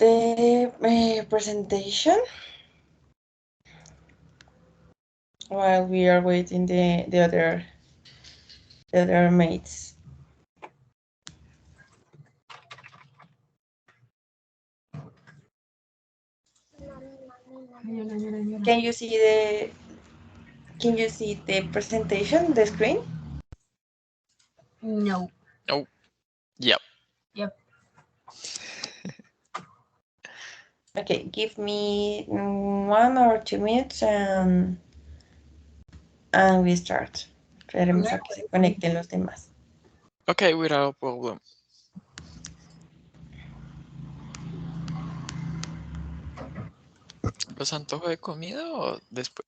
the presentation while we are waiting the other mates. Can you see the presentation, the screen? No. Oh, yep. Yep. Okay, give me 1 or 2 minutes and we start. Esperemos a que se conecten los demás. Okay, without problem. ¿Los antojos de comida o después?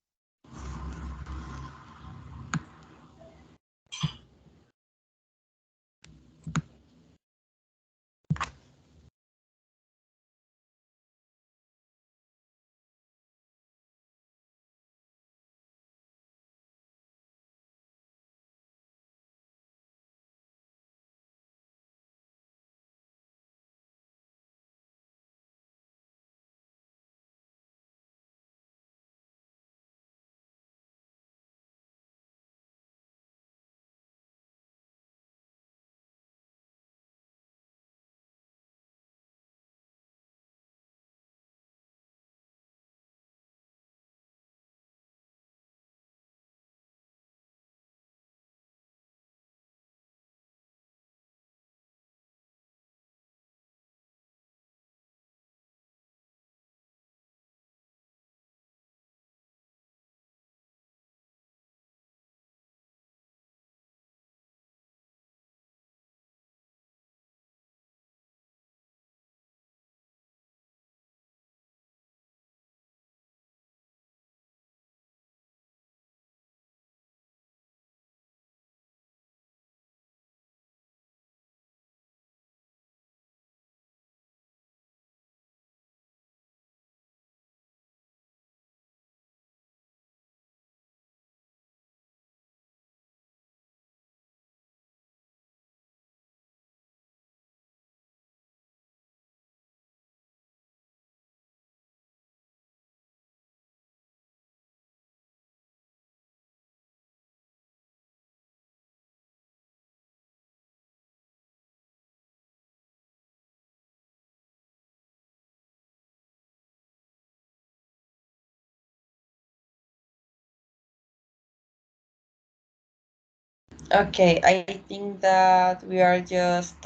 Okay, I think that we are just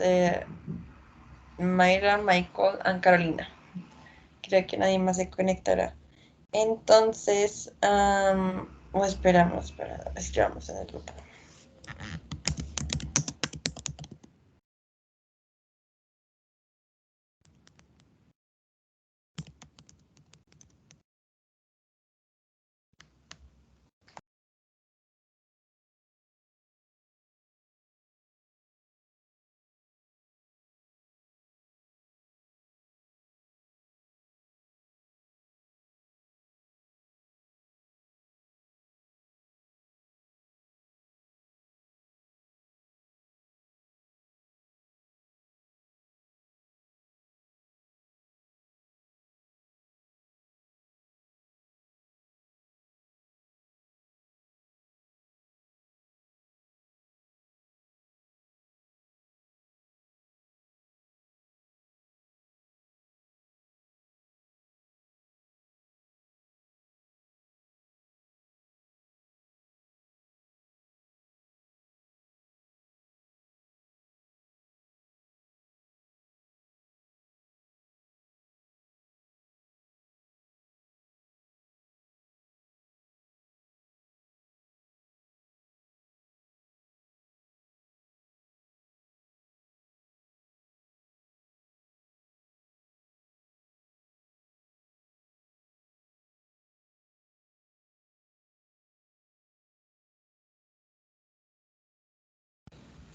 Mayra, Michael and Carolina. Creo que nadie más se conectará. Entonces, o esperamos, escribamos en el grupo.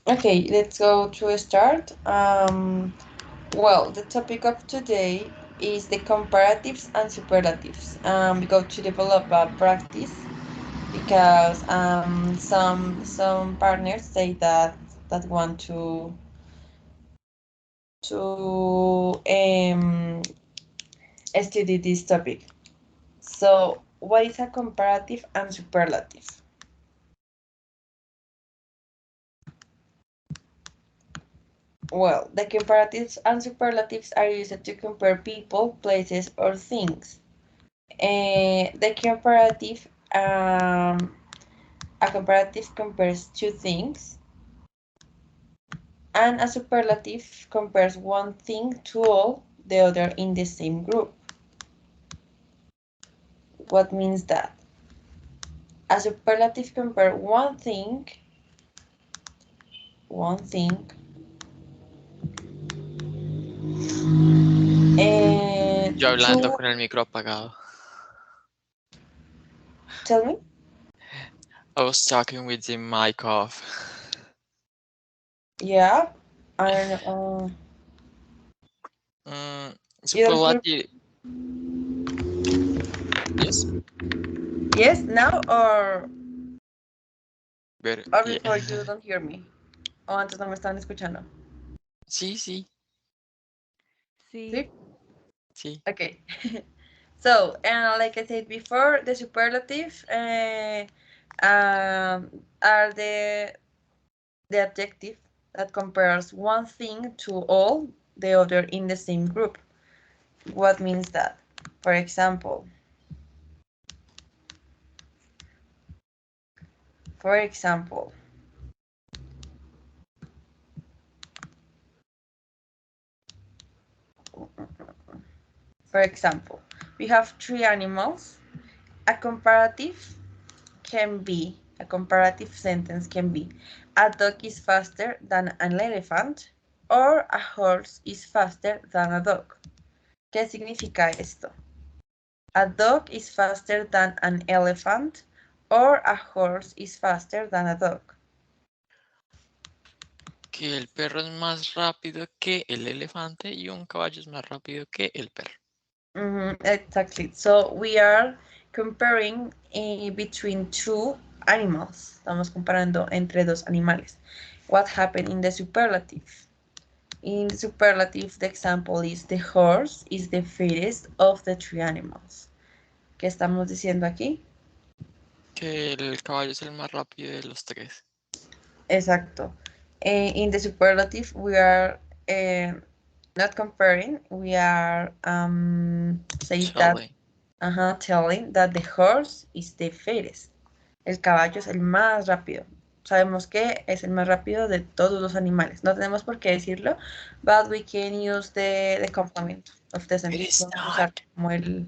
Okay, let's go to start. Well, the topic of today is the comparatives and superlatives. We go to develop a practice because some partners say that want to study this topic. So, what is a comparative and superlative? Well, the comparatives and superlatives are used to compare people, places, or things. The comparative, a comparative compares two things, and a superlative compares one thing to all the other in the same group. What means that? A superlative compares one thing, Yo hablando to, con el micro apagado. tell me? I was talking with the mic off. Yeah, I don't know. You don't hear? Superlative. Yes. Yes, now Pero, or yeah. before you don't hear me. O antes no me estaban escuchando. Sí, sí, ¿Sí? Sí. sí. Okay. So, like I said before, the superlative are the adjective that compares one thing to all the other in the same group. What means that? For example, for example, for example, we have three animals. A comparative a comparative sentence can be, a dog is faster than an elephant, or a horse is faster than a dog. ¿Qué significa esto? A dog is faster than an elephant, or a horse is faster than a dog. Que el perro es más rápido que el elefante y un caballo es más rápido que el perro. Exactly. So we are comparing between two animals. Estamos comparando entre dos animales. What happened in the superlative? In the superlative, the example is the horse is the fittest of the three animals. ¿Qué estamos diciendo aquí? Que el caballo es el más rápido de los tres. Exacto. In the superlative, we are not comparing, we are saying that, Telling. telling that the horse is the fastest. El caballo es el más rápido. Sabemos que es el más rápido de todos los animales. No tenemos por qué decirlo, but we can use the complement of the It sentence. is Podemos usar not. como el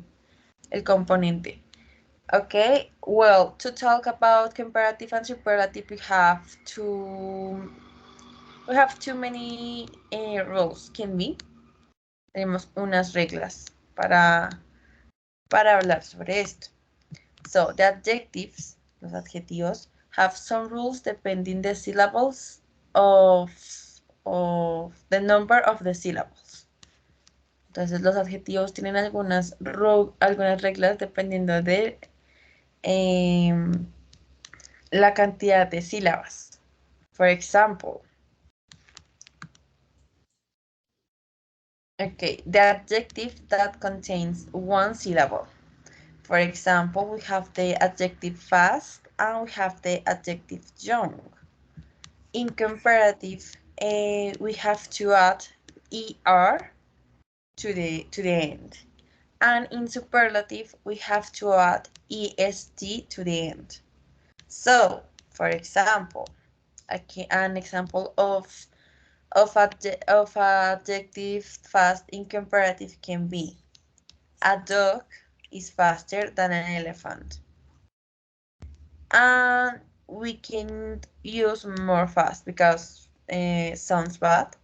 componente. Okay, well, to talk about comparative and superlative, we have too many rules. Can be. Tenemos unas reglas para hablar sobre esto. So, the adjectives, los adjetivos, have some rules depending the syllables of the number of the syllables. Entonces, los adjetivos tienen algunas reglas dependiendo de la cantidad de sílabas. For example, okay, the adjective that contains one syllable. For example, we have the adjective fast and we have the adjective young. In comparative, we have to add er to the end. And in superlative, we have to add est to the end. So, for example, an example of adjective fast in comparative can be, a dog is faster than an elephant. And we can use more fast because sounds bad.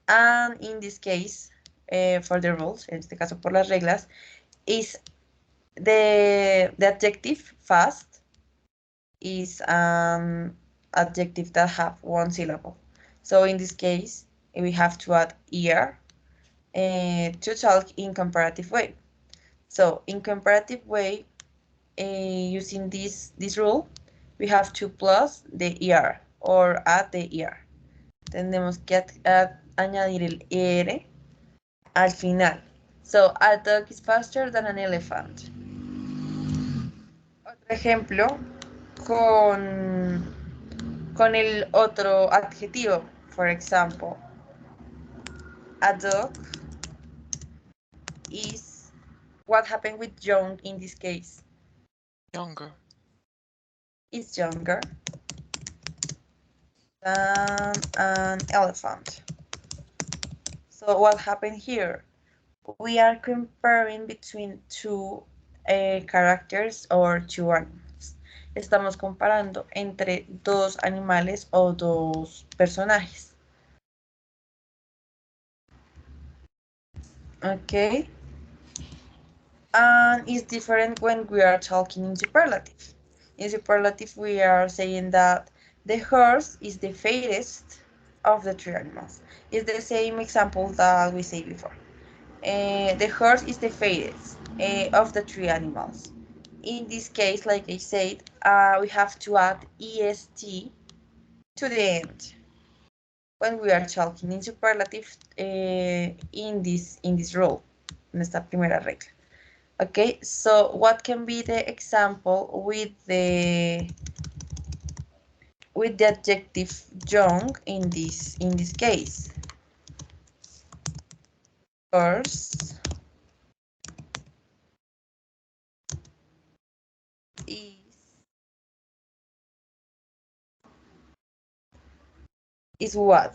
And in this case, for the rules, en este caso por las reglas, is the adjective fast is an adjective that have one syllable. So in this case, we have to add er to talk in comparative way. So in comparative way, using this rule, we have to plus the er or add the er. Tenemos que añadir el er al final. So, a dog is faster than an elephant. Otro ejemplo con el otro adjetivo. For example, a dog is what happened with young in this case. Younger. Is younger than an elephant. So what happened here? We are comparing between two characters or two animals. Estamos comparando entre dos animales o dos personajes. Okay. And it's different when we are talking in superlative. In superlative, we are saying that the horse is the fairest of the three animals. It's the same example that we said before. The horse is the fairest of the three animals. In this case, like I said, we have to add est to the end when we are talking in superlative in this rule, en esta primera regla. Okay, so what can be the example with the adjective young in this case? Horse is what?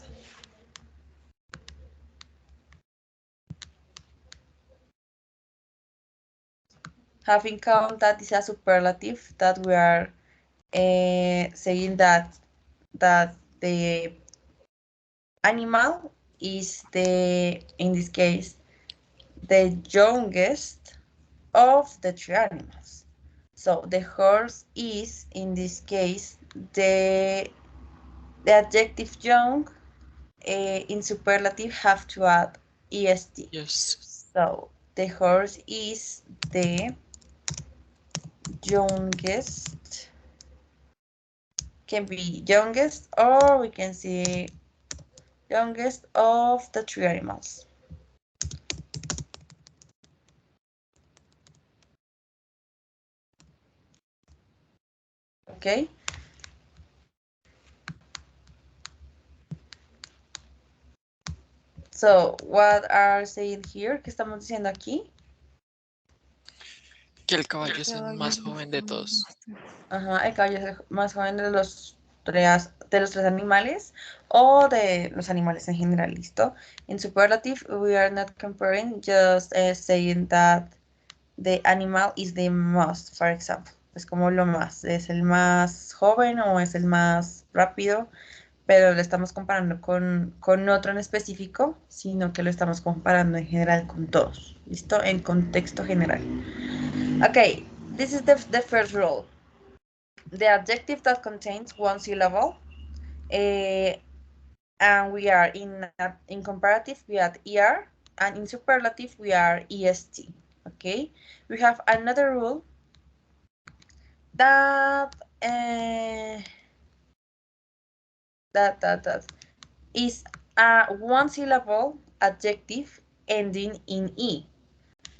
Having count that is a superlative that we are saying that the animal is in this case the youngest of the three animals. So the horse is in this case the adjective young in superlative have to add est. Yes. So the horse is the youngest, can be youngest, or we can say youngest of the three animals. Okay. So, what are saying here? ¿Qué estamos diciendo aquí? Que el El caballo es el caballo más es más joven de joven. todos. Ajá, el caballo es el más joven de los tres animales o de los animales en general, ¿listo? In superlative, we are not comparing, just saying that the animal is the most, for example. Es como lo más, es el más joven o es el más rápido, pero lo estamos comparando con otro en específico, sino que lo estamos comparando en general con todos, ¿listo? En contexto general. Okay, this is the first rule. The adjective that contains one syllable, and we are in comparative, we add er, and in superlative, we are est, okay? We have another rule that that is a one syllable adjective ending in e.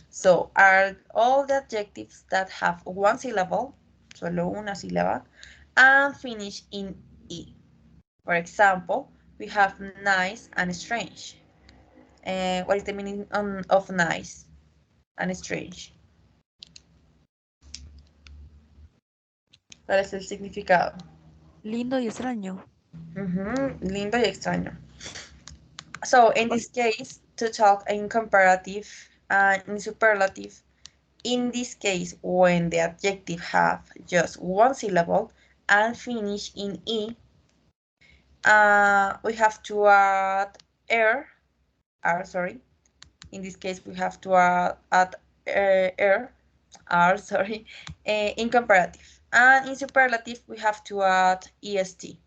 So are all the adjectives that have one syllable, solo una sílaba, and finish in e. For example, we have nice and strange. What is the meaning of nice and strange? ¿Cuál es el significado? Lindo y extraño. Lindo y extraño. So in this case, to talk in comparative and in superlative, in this case, when the adjective have just one syllable and finish in e, we have to add r. In this case, we have to add r, in comparative. And in superlative, we have to add est.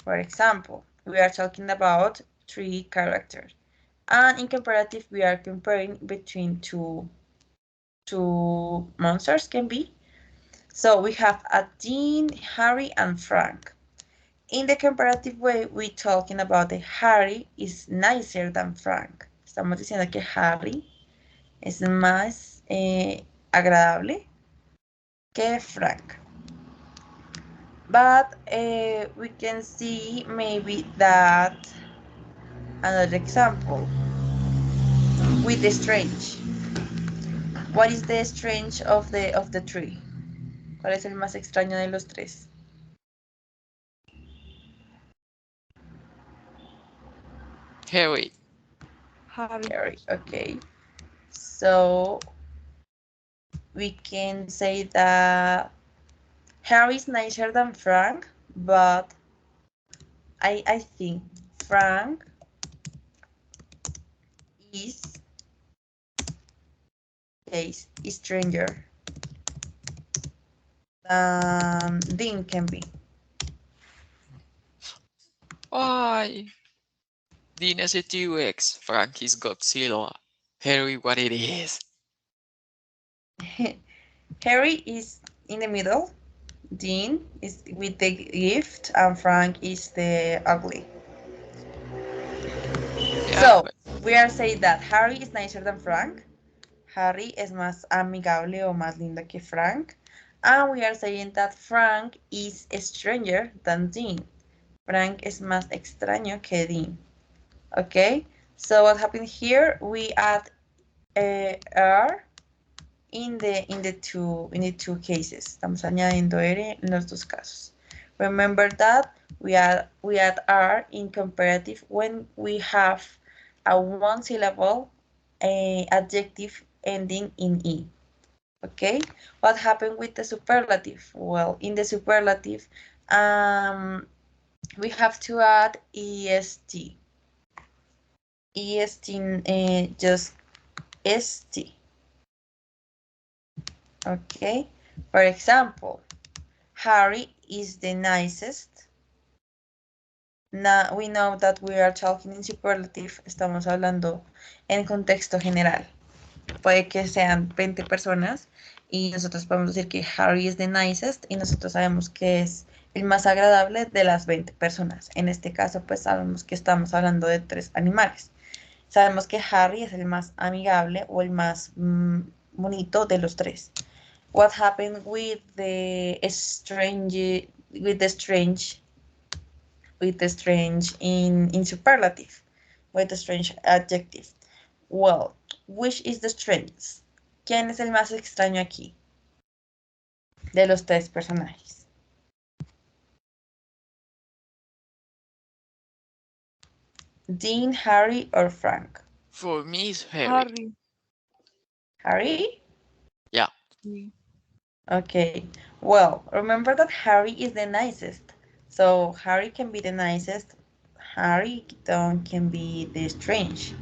For example, we are talking about three characters. And in comparative, we are comparing between two monsters, can be. So we have a Dean, Harry, and Frank. In the comparative way, we're talking about the Harry is nicer than Frank. Estamos diciendo que Harry Es más agradable que Frank. But we can see maybe that another example with the strange. What is the strange of the three? ¿Cuál es el más extraño de los tres? Harry. Harry. Harry. Okay. So we can say that Harry is nicer than Frank, but I think Frank is is stranger than Dean can be. Why? Dean is a T-Rex. Frank is Godzilla. Harry, what it is? Harry is in the middle. Dean is with the gift, and Frank is the ugly. Yeah, So but we are saying that Harry is nicer than Frank. Harry es más amigable o más lindo que Frank. And we are saying that Frank is stranger than Dean. Frank es más extraño que Dean. Okay, so what happened here? We add R in the two cases. Estamos añadiendo R en los dos casos. Remember that we add R in comparative when we have a one syllable adjective ending in E. Okay, what happened with the superlative? Well, in the superlative, we have to add est. Est just st. Okay, for example, Harry is the nicest. Now we know that we are talking in superlative, estamos hablando en contexto general. Puede que sean 20 personas y nosotros podemos decir que Harry is the nicest y nosotros sabemos que es el más agradable de las 20 personas. En este caso, pues sabemos que estamos hablando de tres animales. Sabemos que Harry es el más amigable o el más bonito de los tres. What happened with the strange in superlative, with the strange adjective? Well, which is the strange? ¿Quién es el más extraño aquí de los tres personajes? Dean, Harry, or Frank? for me it's Harry. Harry. Harry? Yeah. Sí. Okay. Well, remember that Harry is the nicest. So Harry can be the nicest. Harry can be the strange.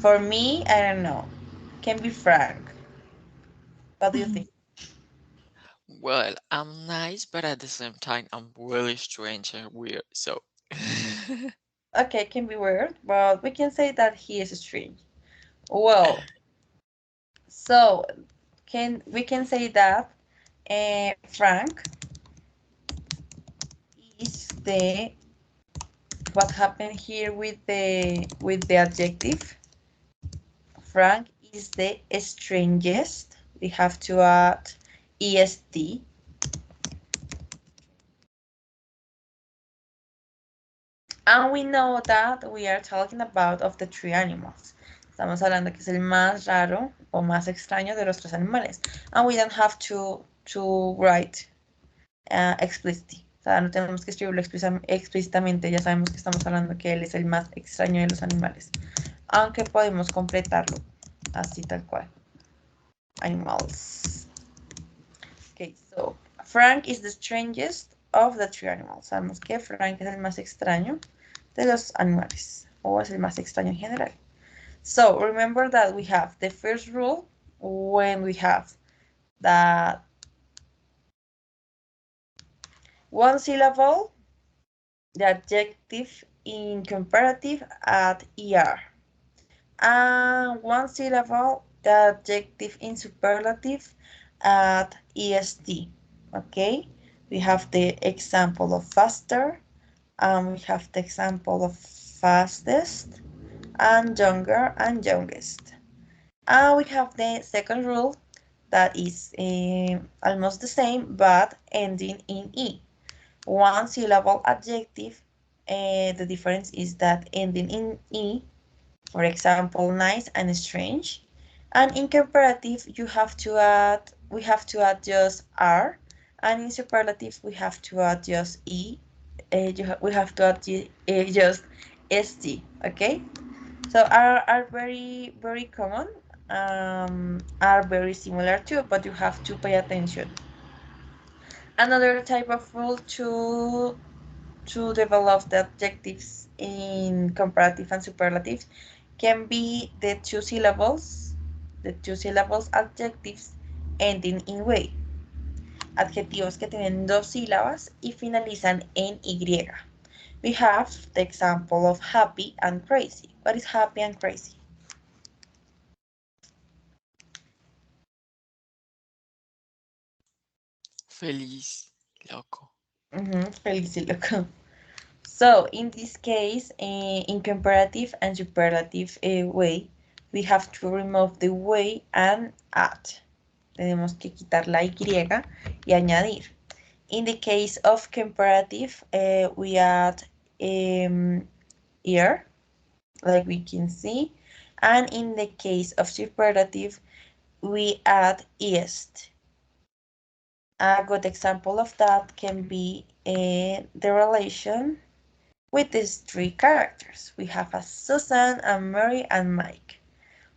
For me, I don't know. Can be Frank. What do you think? Well, I'm nice, but at the same time, I'm really strange and weird. So, Okay, can be weird, but we can say that he is strange. Well, so we can say that Frank is the what happened here with the adjective. Frank is the strangest. We have to add est. And we know that we are talking about of the three animals. Estamos hablando que es el más raro o más extraño de los tres animales. And we don't have to write explicitly. O sea, no tenemos que escribirlo explícitamente. Ya sabemos que estamos hablando que él es el más extraño de los animales. Aunque podemos completarlo así tal cual. Animals. Okay, so Frank is the strangest of the three animals. Sabemos que Frank es el más extraño de los animales, o es el más extraño en general. So remember that we have the first rule when we have that one syllable, the adjective in comparative at er, and one syllable, the adjective in superlative at est. Okay, we have the example of faster, and we have the example of fastest, and younger and youngest. And we have the second rule that is almost the same but ending in E. One syllable adjective, the difference is that ending in E, for example, nice and strange. And in comparative, we have to add just R, and in superlative, we have to add just E, we have to add just ST, okay? So are very common, are very similar too, but you have to pay attention. Another type of rule to develop the adjectives in comparative and superlatives can be the two syllables adjectives ending in way. Adjetivos que tienen dos sílabas y finalizan en Y. We have the example of happy and crazy. What is happy and crazy? Feliz, loco. Feliz y loco. So in this case, in comparative and superlative way, we have to remove the way and add. Tenemos que quitar la Y y añadir. In the case of comparative, we add ear, like we can see. And in the case of superlative, we add est. A good example of that can be the relation with these three characters. We have a Susan, a Mary, and Mike.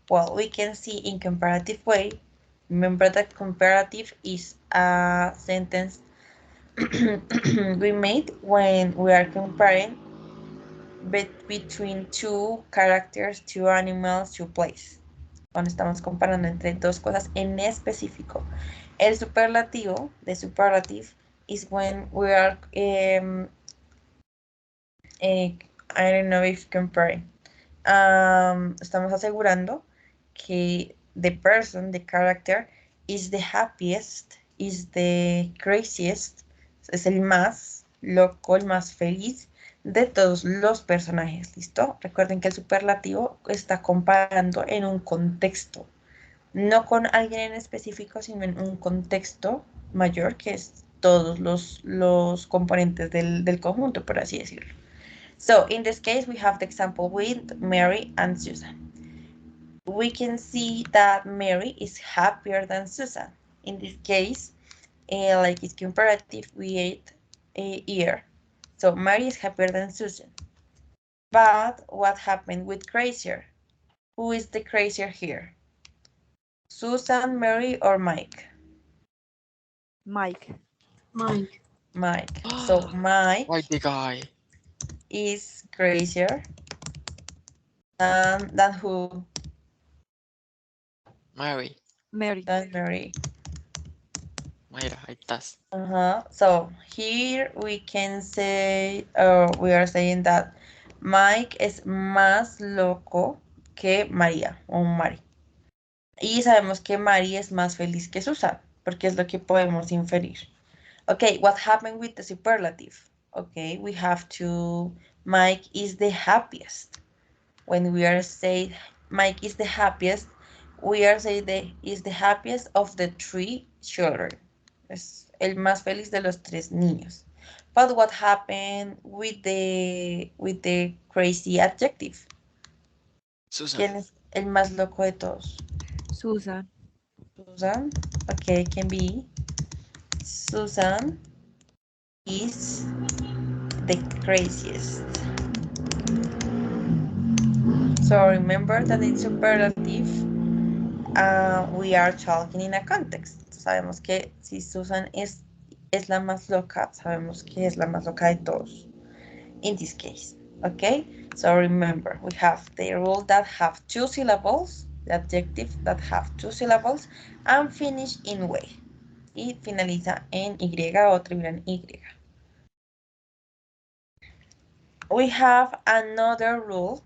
Well, we can see in comparative way. Remember that comparative is a sentence we made when we are comparing between two characters, two animals, two places. Cuando estamos comparando entre dos cosas en específico. El superlativo, the superlative, is when we are, I don't know if comparing. Estamos asegurando que the person, the character, is the happiest, is the craziest, es el más loco, el más feliz de todos los personajes, ¿listo? Recuerden que el superlativo está comparando en un contexto, no con alguien en específico, sino en un contexto mayor que es todos los componentes del conjunto, por así decirlo. So in this case, we have the example with Mary and Susan. We can see that Mary is happier than Susan. In this case, like it's comparative, we ate a year. So Mary is happier than Susan. But what happened with crazier? Who is the crazier here? Susan, Mary, or Mike? Mike. Mike. Mike. So Why Mike the guy? is crazier than who? Mary. Mary. Than Mary. Mayra, ahí estás. So here we can say, we are saying that Mike es más loco que María o Mari. Y sabemos que Mari es más feliz que Susan, porque es lo que podemos inferir. Okay, what happened with the superlative? Okay, we have to, Mike is the happiest. When we are saying Mike is the happiest, we are saying that is the happiest of the three children. Es el más feliz de los tres niños. But what happened with the crazy adjective? Susan. ¿Quién es el más loco de todos? Susan. Susan. Okay, can be Susan is the craziest. So remember that in superlative we are talking in a context. Sabemos que si Susan es la más loca, sabemos que es la más loca de todos. In this case, okay? So remember, we have the rule that have two syllables, the adjective that have two syllables, and finish in way. Y finaliza en Y o termina en Y. We have another rule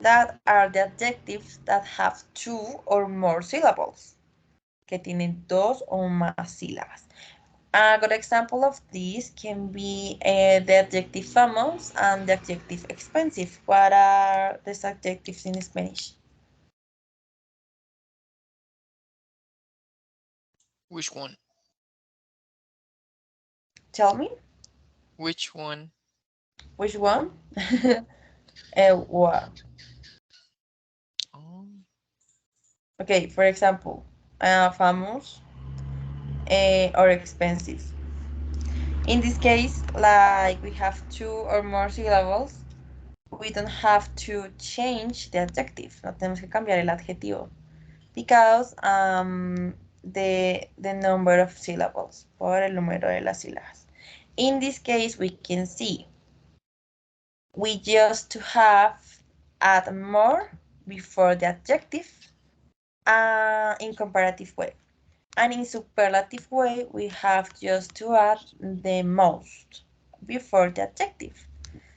that are the adjectives that have two or more syllables, que tienen dos o más sílabas. A good example of this can be the adjective famous and the adjective expensive. What are these adjectives in Spanish? Which one? Tell me, Which one? which one? What? Oh, Okay, for example, famous or expensive. In this case, like we have two or more syllables, we don't have to change the adjective. No tenemos que cambiar el adjetivo because the number of syllables, por el número de las sílabas. In this case, we can see we just have add more before the adjective in comparative way. And in superlative way, we have just to add the most before the adjective.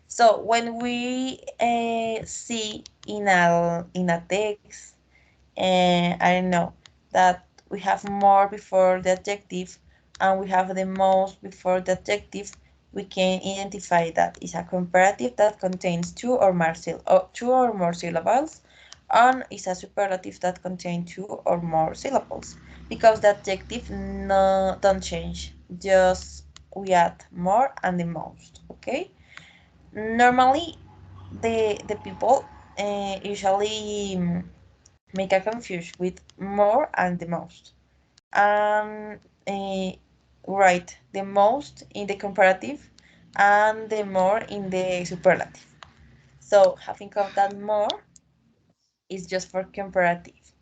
So when we see in a text, I don't know, that we have more before the adjective and we have the most before the adjective, we can identify that it's a comparative that contains two or more syllables, and it's a superlative that contains two or more syllables, because the adjective no don't change, just we add more and the most. Okay, normally the people usually make a confusion with more and the most, and write the most in the comparative and the more in the superlative. So having of that more is just for comparative,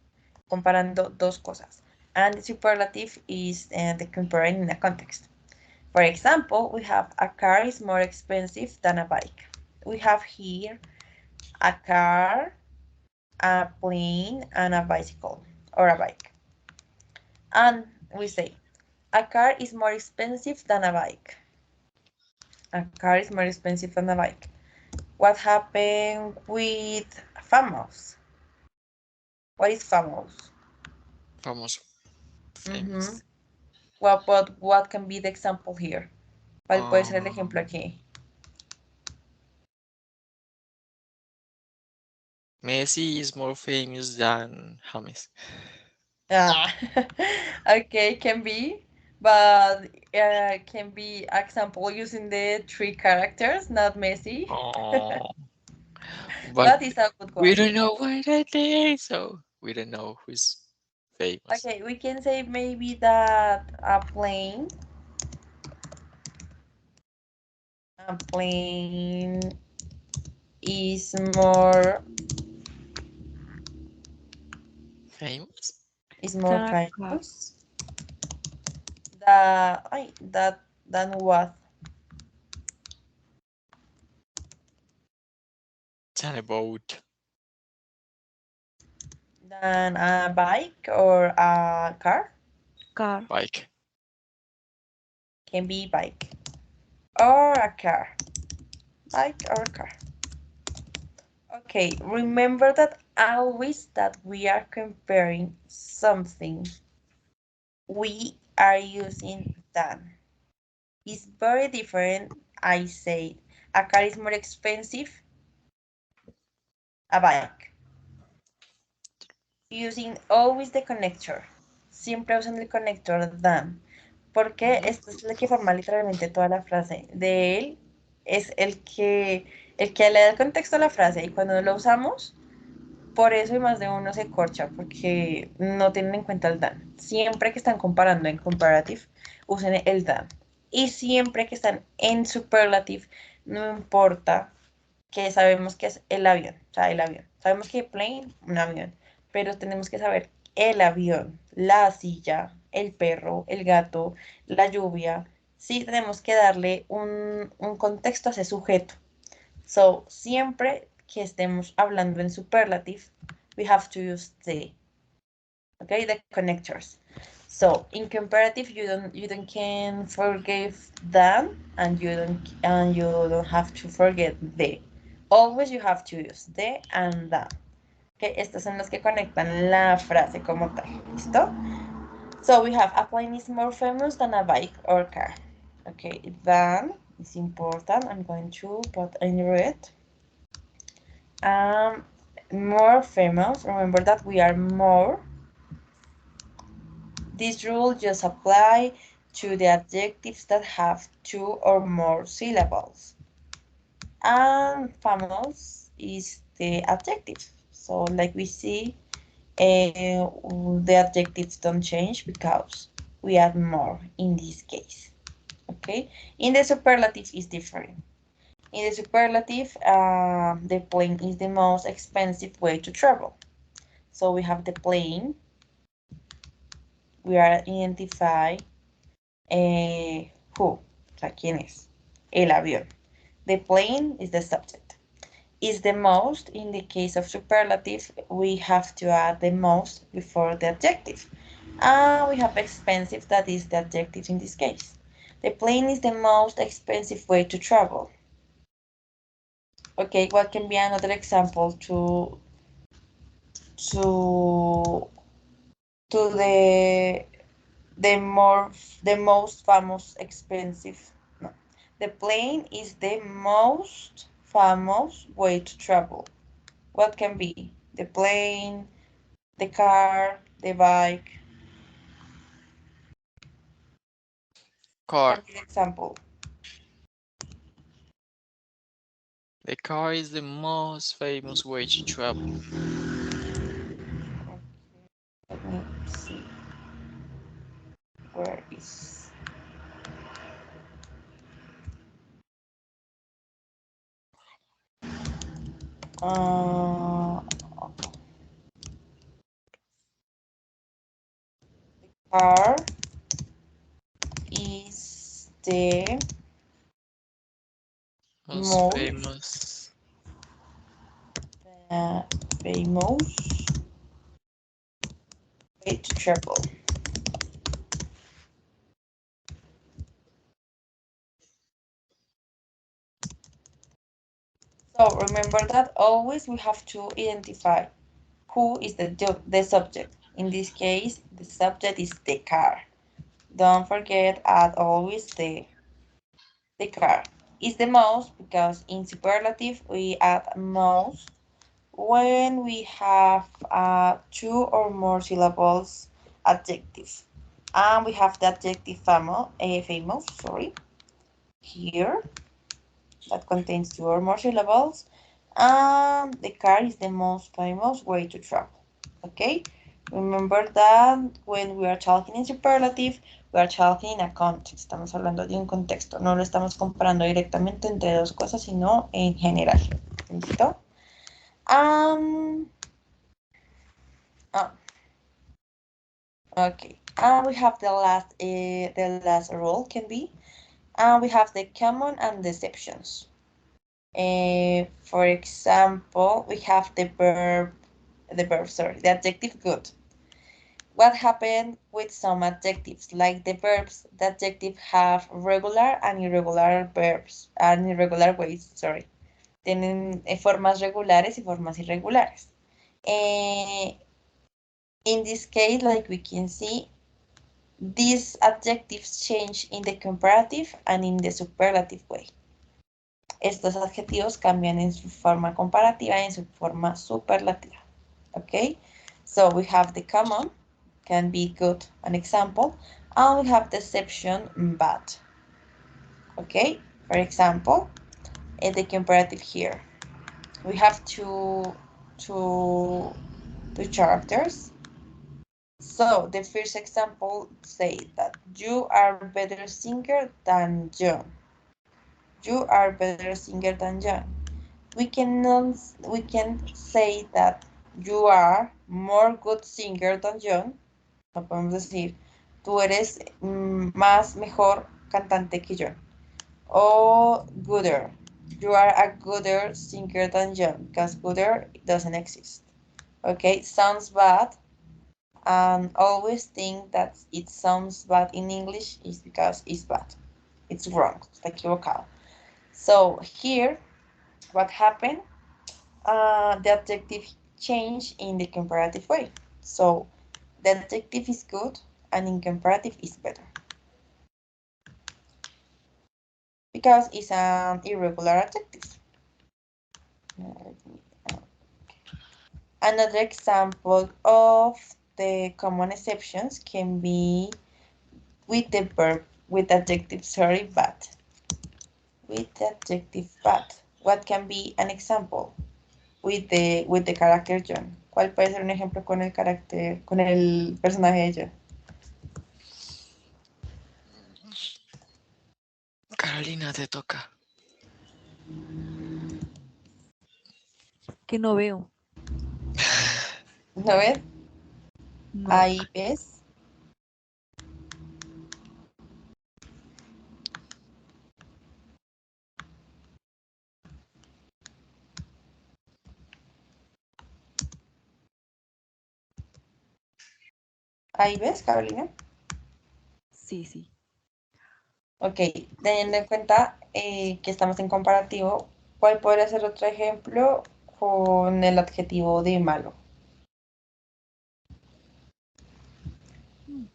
comparando dos cosas, and the superlative is the comparing in a context. For example, we have a car is more expensive than a bike. We have here a car, a plane, and a bicycle or a bike. And we say, a car is more expensive than a bike. A car is more expensive than a bike. What happened with famous? What is famous? famoso. Mhm. Famous. But what can be the example here? ¿Cuál puede ser el ejemplo Um, aquí? Messi is more famous than James. Ah, okay, can be, but can be example using the three characters, not Messi, Oh, but but it's a good we one. don't know what that is, so we don't know who's famous. Okay, we can say maybe that a plane is more Famous? is more Tanaka. famous than what? Tell about Than a bike or a car? Car. bike. Can be bike or a car. Bike or car. Okay, remember that always that we are comparing something, we are using than. It's very different. I say a car is more expensive, a bike. Using always the connector. Siempre usan el conector than. Porque Mhm. esto es lo que forma literalmente toda la frase. De él es el que le da el contexto a la frase. Y cuando lo usamos, por eso y más de uno se corcha, porque no tienen en cuenta el than. Siempre que están comparando en comparative, usen el than. Y siempre que están en superlative, no importa que sabemos que es el avión, o sea, el avión. Sabemos que plane, un avión, pero tenemos que saber el avión, la silla, el perro, el gato, la lluvia. Sí, tenemos que darle un contexto a ese sujeto. So, siempre que estemos hablando en superlative, we have to use okay, the connectors. So, in comparative, you don't can forget them, and you don't have to forget the. Always you have to use the and the. Okay, estos son los que conectan la frase como tal. ¿Listo? So we have a plane is more famous than a bike or car. Okay, than is important. I'm going to put in red. Um, More famous. Remember that we are more This rule just apply to the adjectives that have two or more syllables. And famous is the adjective. So like we see, the adjectives don't change because we add more in this case. Okay, in the superlative is different. In the superlative, the plane is the most expensive way to travel. So we have the plane, we are identify who, o sea, quién es, el avión. The plane is the subject. Is the most, in the case of superlative, we have to add the most before the adjective. And we have expensive, that is the adjective in this case. The plane is the most expensive way to travel. Okay, what can be another example to to the most famous expensive, no, the plane is the most famous way to travel. What can be the plane, the car, the bike? What Car. can be the example? The car is the most famous way to travel. Let me see, where is uh car is the Most most famous. famous way to travel. So remember that always we have to identify who is the subject. In this case, the subject is the car. Don't forget add always the car. Is the most because in superlative we add most when we have two or more syllables adjective. And we have the adjective famous, sorry, here that contains two or more syllables. And the car is the most famous way to travel. Okay? Remember that when we are talking in superlative, we are talking in a context. Estamos hablando de un contexto. No lo estamos comparando directamente entre dos cosas, sino en general. ¿Listo? Oh, okay. And we have the last rule can be, and we have the common and exceptions. For example, we have the adjective good. What happened with some adjectives, like the verbs? The adjective have regular and irregular verbs, and irregular ways, sorry. Tienen formas regulares y formas irregulares. In this case, like we can see, these adjectives change in the comparative and in the superlative way. Estos adjetivos cambian en su forma comparativa y en su forma superlativa. Okay, so we have the common, can be good, an example, and we have the exception, bad. Okay, for example, in the comparative here, we have two characters. So the first example say that you are better singer than John. You are better singer than John. We can say that you are more good singer than John. No podemos decir tú eres más mejor cantante que yo. O gooder. You are a gooder singer than John because gooder doesn't exist. Okay, sounds bad, and always think that it sounds bad in English is because it's bad. It's wrong. Está equivocado. So here, what happened? The adjective change in the comparative way. So the adjective is good and in comparative is better because it's an irregular adjective. Another example of the common exceptions can be with the verb, with adjective, sorry, but. With the adjective but. What can be an example? With the character John. ¿Cuál puede ser un ejemplo con el carácter, con el personaje de John? Carolina, te toca. Que no veo. ¿No ves? No. Ahí ves. Ahí ves, Carolina. Sí, sí. Ok, teniendo en cuenta que estamos en comparativo, ¿cuál podría ser otro ejemplo con el adjetivo de malo? Mm,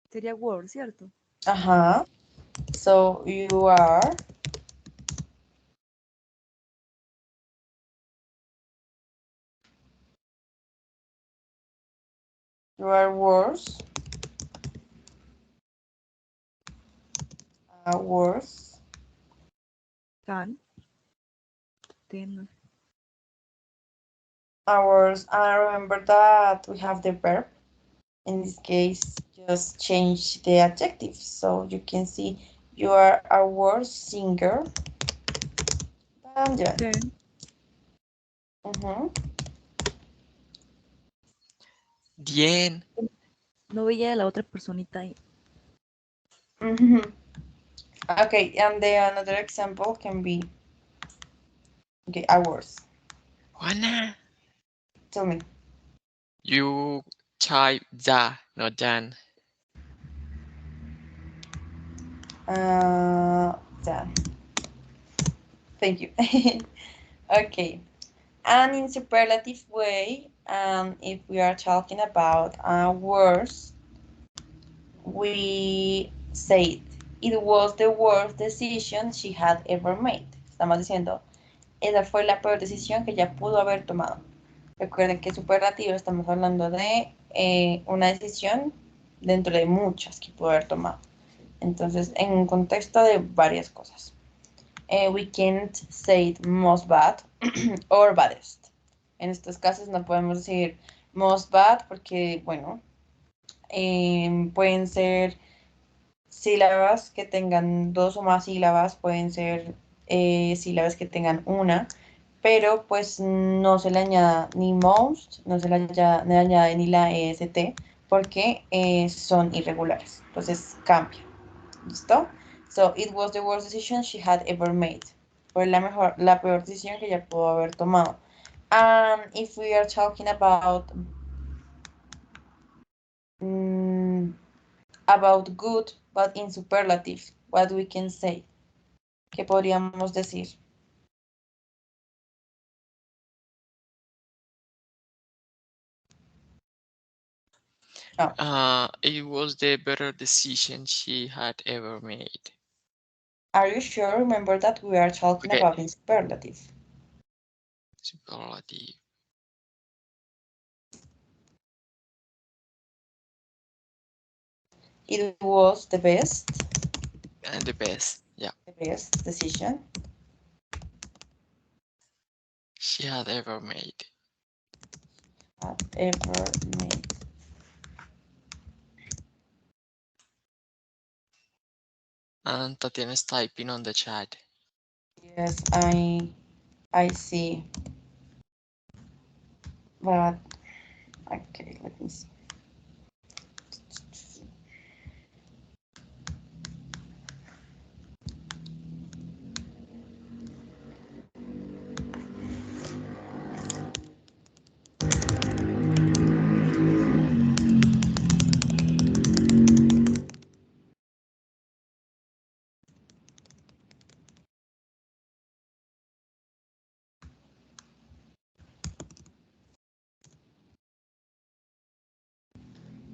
Sería word, ¿cierto? Ajá. So you are worse. Worse. Tan. Ten. Hours. Remember that we have the verb. In this case, just change the adjective. So you can see you are a worse singer than John. Ten. Mhm. Bien. No veía a la otra personita ahí. Mhm. Okay, and the another example can be okay, hours. Juana. Tell me. You type da, not dan. Done. Thank you. Okay. And in superlative way, if we are talking about words, we said it was the worst decision she had ever made. Estamos diciendo, esa fue la peor decisión que ella pudo haber tomado. Recuerden que superlativo estamos hablando de una decisión dentro de muchas que pudo haber tomado. Entonces, en un contexto de varias cosas. We can't say most bad or baddest. En estos casos no podemos decir most bad porque, bueno, pueden ser sílabas que tengan dos o más sílabas, pueden ser sílabas que tengan una, pero pues no se le añada ni most, no se le añade ni la est porque son irregulares. Entonces cambia. ¿Listo? So, it was the worst decision she had ever made. Fue la peor decisión que ella pudo haber tomado. And if we are talking mm, about good, but in superlative, what we can say? ¿Qué podríamos decir? No. It was the better decision she had ever made. Are you sure? Remember that we are talking Okay, about in superlative. superlative. It was And the best, yeah, the best decision she had ever made. had ever made. And Tatiana is typing on the chat. Yes, I see. But okay, let me see.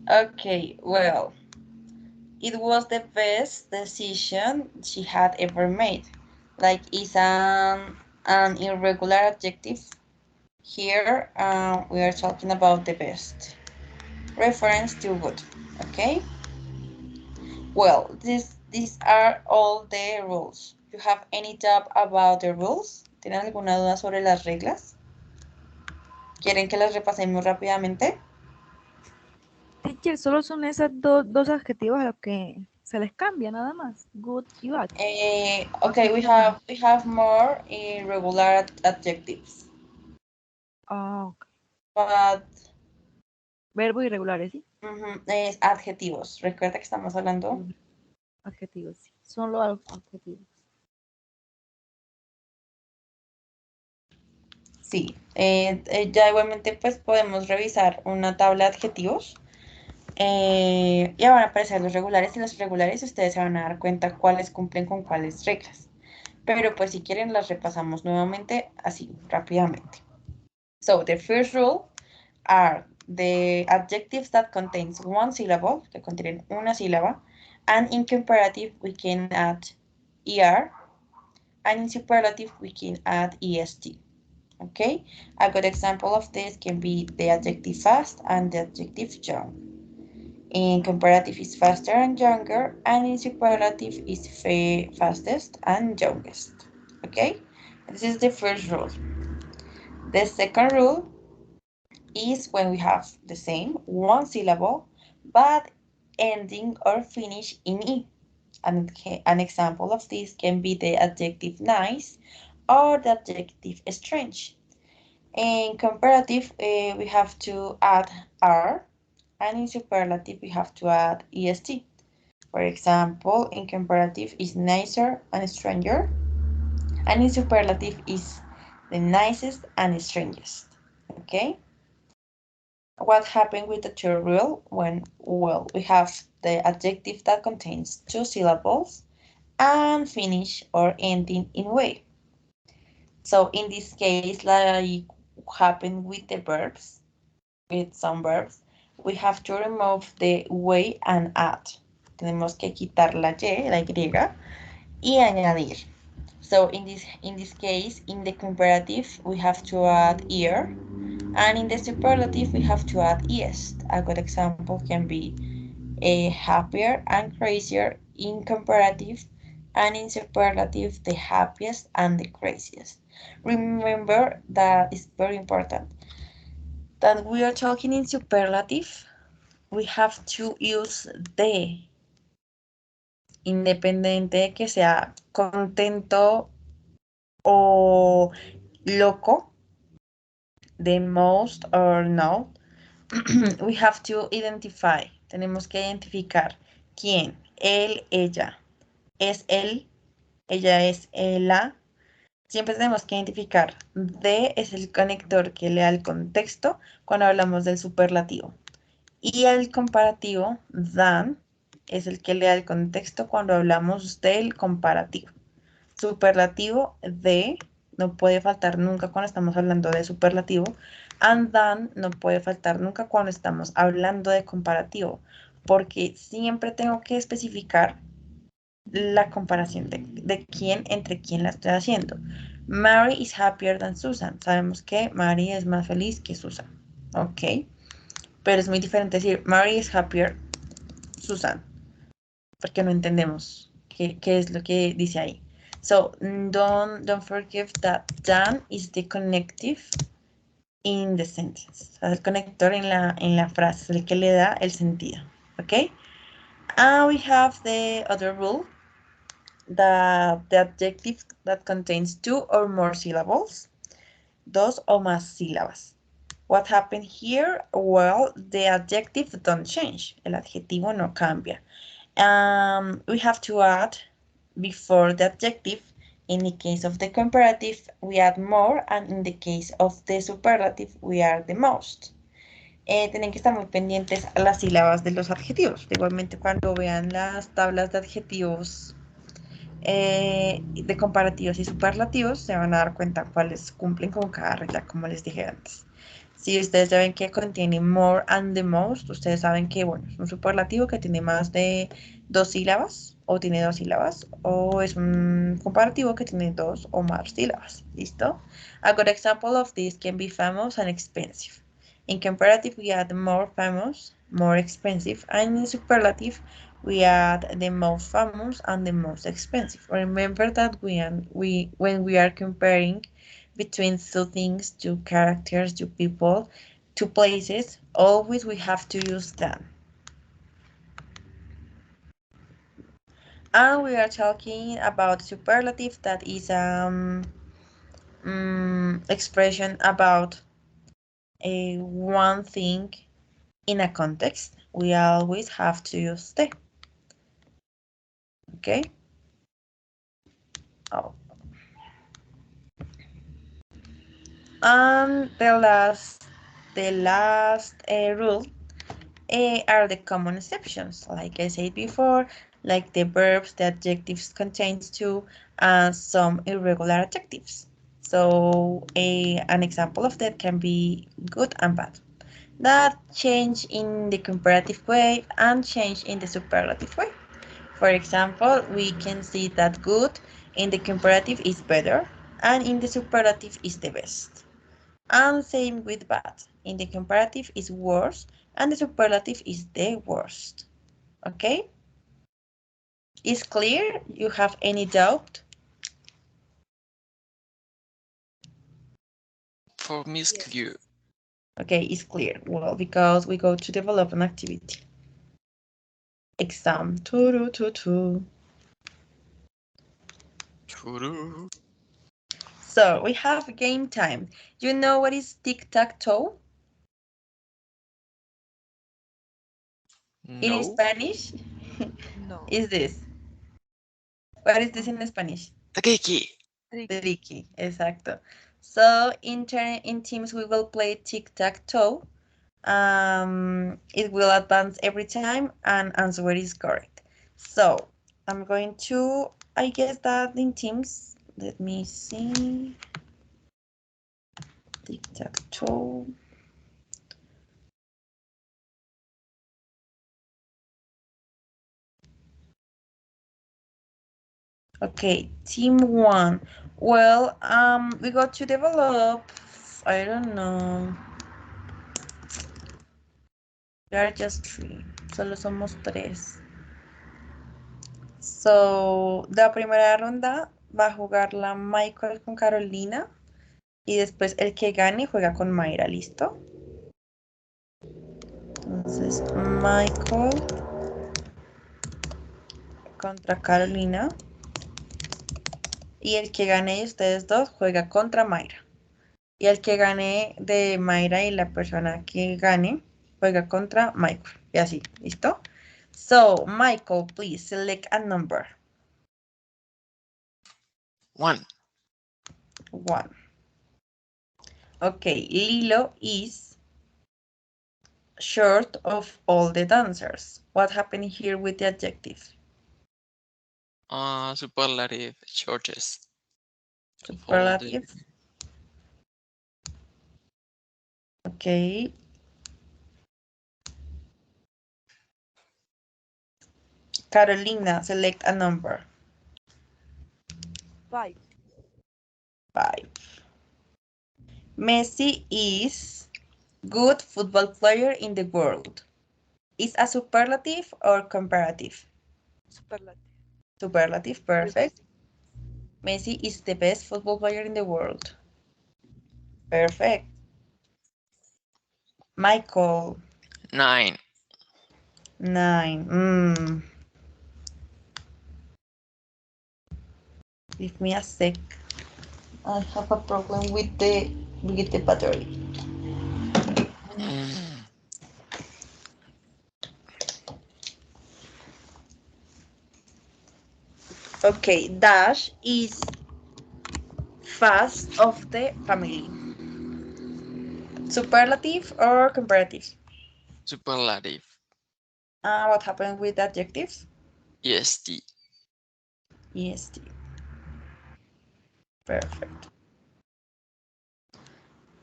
Okay, well, it was the best decision she had ever made. Like, is an irregular adjective. Here we are talking about the best. Reference to good. Okay. Well, these are all the rules. You have any doubt about the rules? ¿Tienen alguna duda sobre las reglas? ¿Quieren que las repasemos rápidamente? Teacher, solo son esas dos adjetivos a los que se les cambia nada más. Good y bad. ¿O Okay, tiene algo más? we have more irregular adjectives, Ah, ok. but Verbos irregulares, ¿sí? es adjetivos. Recuerda que estamos hablando. Adjetivos, sí. Son los adjetivos. Sí, ya igualmente pues podemos revisar una tabla de adjetivos. Ya van a aparecer los regulares y los irregulares. Ustedes se van a dar cuenta cuáles cumplen con cuáles reglas. Pero pues si quieren las repasamos nuevamente así, rápidamente. So, the first rule are the adjectives that contains one syllable, que contienen una sílaba, and in comparative we can add er, and in superlative we can add est. Okay, a good example of this can be the adjective fast and the adjective young. In comparative is faster and younger, and in superlative is fastest and youngest. Okay, this is the first rule. The second rule is when we have the same one syllable, but ending or finish in E. An example of this can be the adjective nice or the adjective strange. In comparative, we have to add R, and in superlative, we have to add EST. For example, in comparative is nicer and stranger, and in superlative is the nicest and strangest. Okay? What happened with the third rule when, well, we have the adjective that contains two syllables and finish or ending in way. So in this case, like happened with the verbs, with some verbs, we have to remove the way and add. Tenemos que quitar la y, y añadir. So in this case, in the comparative, we have to add ear, and in the superlative, we have to add est. A good example can be a happier and crazier in comparative, and in superlative, the happiest and the craziest. Remember that it's very important that we are talking in superlative. We have to use the, independiente de que sea contento o loco, the most or no. We have to identify. Tenemos que identificar quién, él, ella. Es él, ella es ella. Siempre tenemos que identificar. De es el conector que le da el contexto cuando hablamos del superlativo. Y el comparativo, than, es el que le da el contexto cuando hablamos del comparativo. Superlativo, de, no puede faltar nunca cuando estamos hablando de superlativo. And than no puede faltar nunca cuando estamos hablando de comparativo, porque siempre tengo que especificar la comparación de quién entre quién la estoy haciendo. Mary is happier than Susan. Sabemos que Mary es más feliz que Susan. Ok. Pero es muy diferente decir Mary is happier Susan, porque no entendemos qué es lo que dice ahí. So don't forget that than is the connective in the sentence. O sea, el conector en la frase, el que le da el sentido. Ok. And we have the other rule, the adjective that contains two or more syllables, dos o más sílabas. What happened here? Well, the adjective don't change. El adjetivo no cambia. We have to add before the adjective. In the case of the comparative, we add more, and in the case of the superlative, we add the most. Tienen que estar muy pendientes a las sílabas de los adjetivos. Igualmente, cuando vean las tablas de adjetivos de comparativos y superlativos, se van a dar cuenta cuáles cumplen con cada regla, como les dije antes. Si ustedes saben que contiene more and the most, ustedes saben que, bueno, es un superlativo que tiene más de dos sílabas, o tiene dos sílabas, o es un comparativo que tiene dos o más sílabas. ¿Listo? A good example of this can be famous and expensive. In comparative, we add more famous, more expensive, and in superlative, we add the most famous and the most expensive. Remember that when we are comparing between two things, two characters, two people, two places, always we have to use them. And we are talking about superlative, that is expression about a one thing in a context. We always have to use the. Okay. Oh. And the last rule are the common exceptions, like I said before, like the verbs, the adjectives contains to, and some irregular adjectives. So an example of that can be good and bad. That change in the comparative way and change in the superlative way. For example, we can see that good in the comparative is better and in the superlative is the best. And same with bad. In the comparative is worse and the superlative is the worst. Okay? Is clear? You have any doubt? For me, it's Yes. clear. Okay, it's clear. Well, because we go to develop an activity. Exam. Churu. So we have game time. You know what is tic-tac-toe in No. Spanish? No. Is this? What is this Um, in Spanish? Takeki. tricky. Tricky, exacto. So in teams we will play tic-tac-toe. It will advance every time and answer is correct. So I'm going to, I guess that in teams, let me see, tic-tac-toe. Okay, team one. Well, we got to develop, I don't know, we are just three, solo somos tres. So, la primera ronda va a jugar la Michael con Carolina y después el que gane juega con Mayra, ¿listo? Entonces, Michael contra Carolina y el que gane de ustedes dos juega contra Mayra. Y el que gane de Mayra y la persona que gane juega contra Michael. Y así, ¿listo? So, Michael, please select a number. 1. 1. Okay, Lilo is short of all the dancers. What happened here with the adjective? Superlative shortest of all the. Superlative. Okay. Carolina, select a number. 5. 5. Messi is good football player in the world. Is a superlative or comparative? Superlative. Superlative, The perfect. best. Messi is the best football player in the world. Perfect. Michael, 9. 9. Give me a sec. I have a problem with the battery. Mm. Okay, Dash is fast of the family. Superlative or comparative? Superlative. What happened with adjectives? EST. EST. Perfect.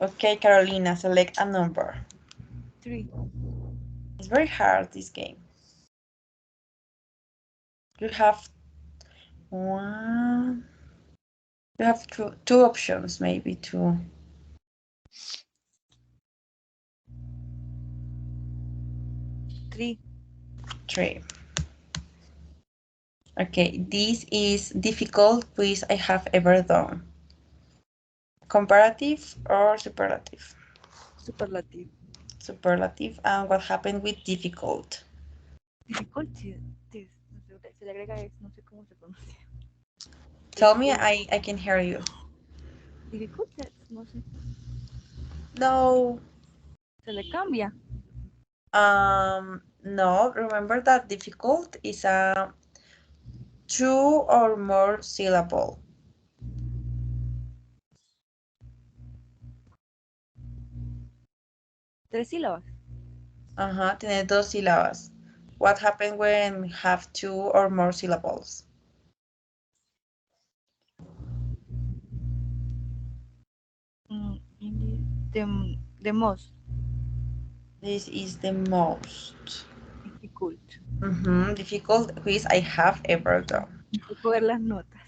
Okay, Carolina, select a number. 3. It's very hard, this game. You have one. You have two options, maybe two, 3. three. Okay, this is difficult quiz I have ever done. Comparative or superlative? Superlative. Superlative, and what happened with difficult? Difficulties. No sé, se le agrega es, no sé cómo se pronuncia. Tell me, I can hear you. Difficulties, no sé. No, Se le cambia. no, remember that difficult is a two or more syllable. 3 sílabas. Tiene dos sílabas. What happens when we have two or more syllables? The most This is the most difficult. difficult quiz I have ever done. Necesito ver las notas.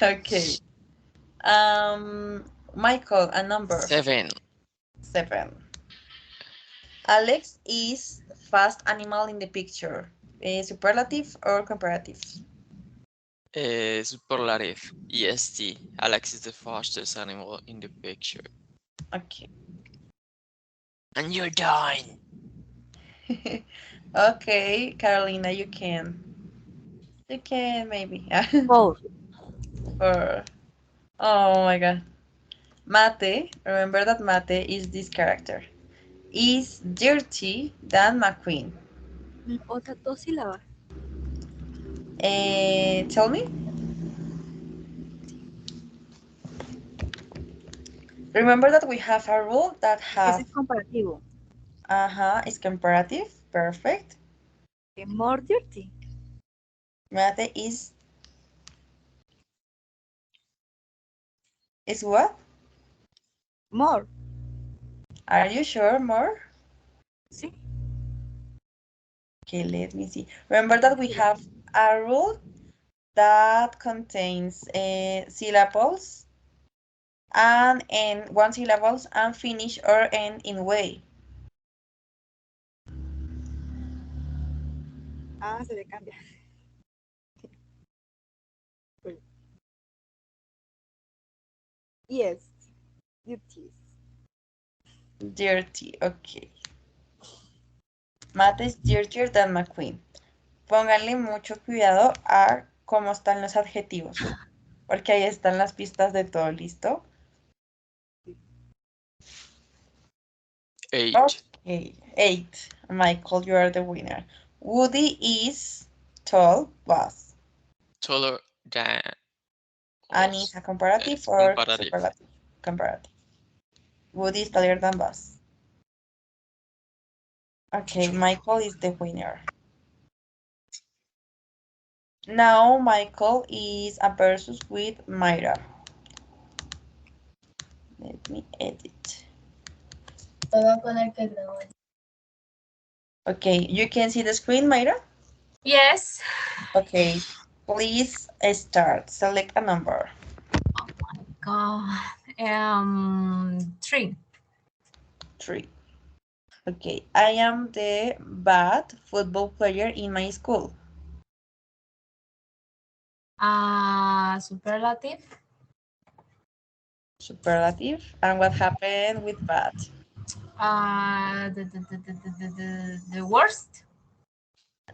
Okay. Michael, a number 7. 7. Alex is fast animal in the picture. Superlative or comparative? Superlative. EST. Alex is the fastest animal in the picture. Okay. And you're dying. Okay, Carolina, you can. You can maybe. 4. For oh my god. Mate, remember that Mate is this character. Is dirty than McQueen. Otras 2 sílabas. Tell me. Remember that we have a rule that Ese have es comparativo. is comparative. Perfect. More dirty. Mate is what? More. Are you sure more? Sí. Okay, let me see. Remember that we have a rule that contains syllables and end one syllables and finish or end in way. Ah, se le cambia. Yes. Duties. Dirty, okay. Mate is dirtier than McQueen. Pónganle mucho cuidado a cómo están los adjetivos, porque ahí están las pistas de todo, ¿listo? 8. Okay, 8. Michael, you are the winner. Woody is tall, was. Taller than And is us. a comparative or Comparative. superlative? Comparative. Woody is taller than Buzz. Okay, Michael is the winner. Now Michael is a versus with Myra. Let me edit. Okay, you can see the screen, Myra? Yes. Okay, please start. Select a number. God. 3. 3. Okay, I am the bad football player in my school. Superlative. Superlative. And what happened with bad? The worst.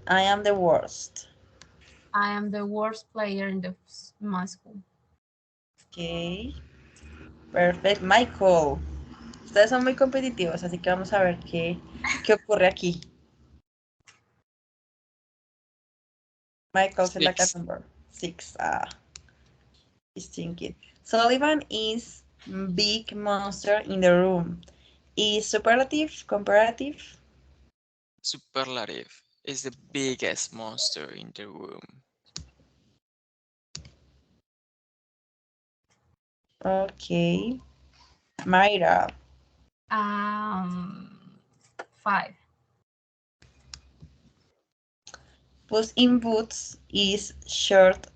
I am the worst. I am the worst player in my school. Ok, perfect. Michael, ustedes son muy competitivos, así que vamos a ver qué ocurre aquí. Michael, select a 6. number. 6. He's thinking. Sullivan is big monster in the room. Is superlative, comparative? Superlative is the biggest monster in the room. Okay. Mayra. 5. Puss in Boots is short,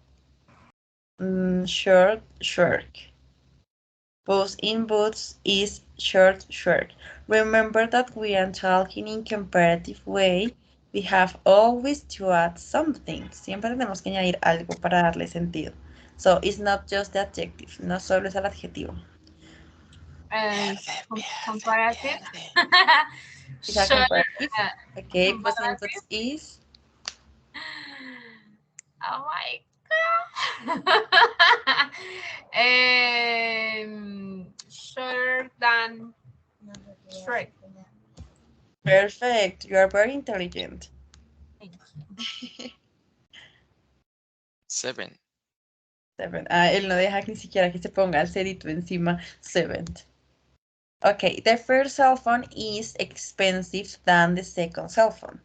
short, short. Puss in Boots is short, short. Remember that we are talking in comparative way. We have always to add something. Siempre tenemos que añadir algo para darle sentido. So it's not just the adjective, no solo es el adjetivo. And comparative. It's a Short, comparative. Okay, Puss in comparative. Boots is Oh my god. Shorter than Shrek. perfect. You are very intelligent. Thank you. 7. 7. Ah, él no deja ni siquiera que se ponga el cerito encima. 7. Okay, the first cell phone is expensive than the second cell phone.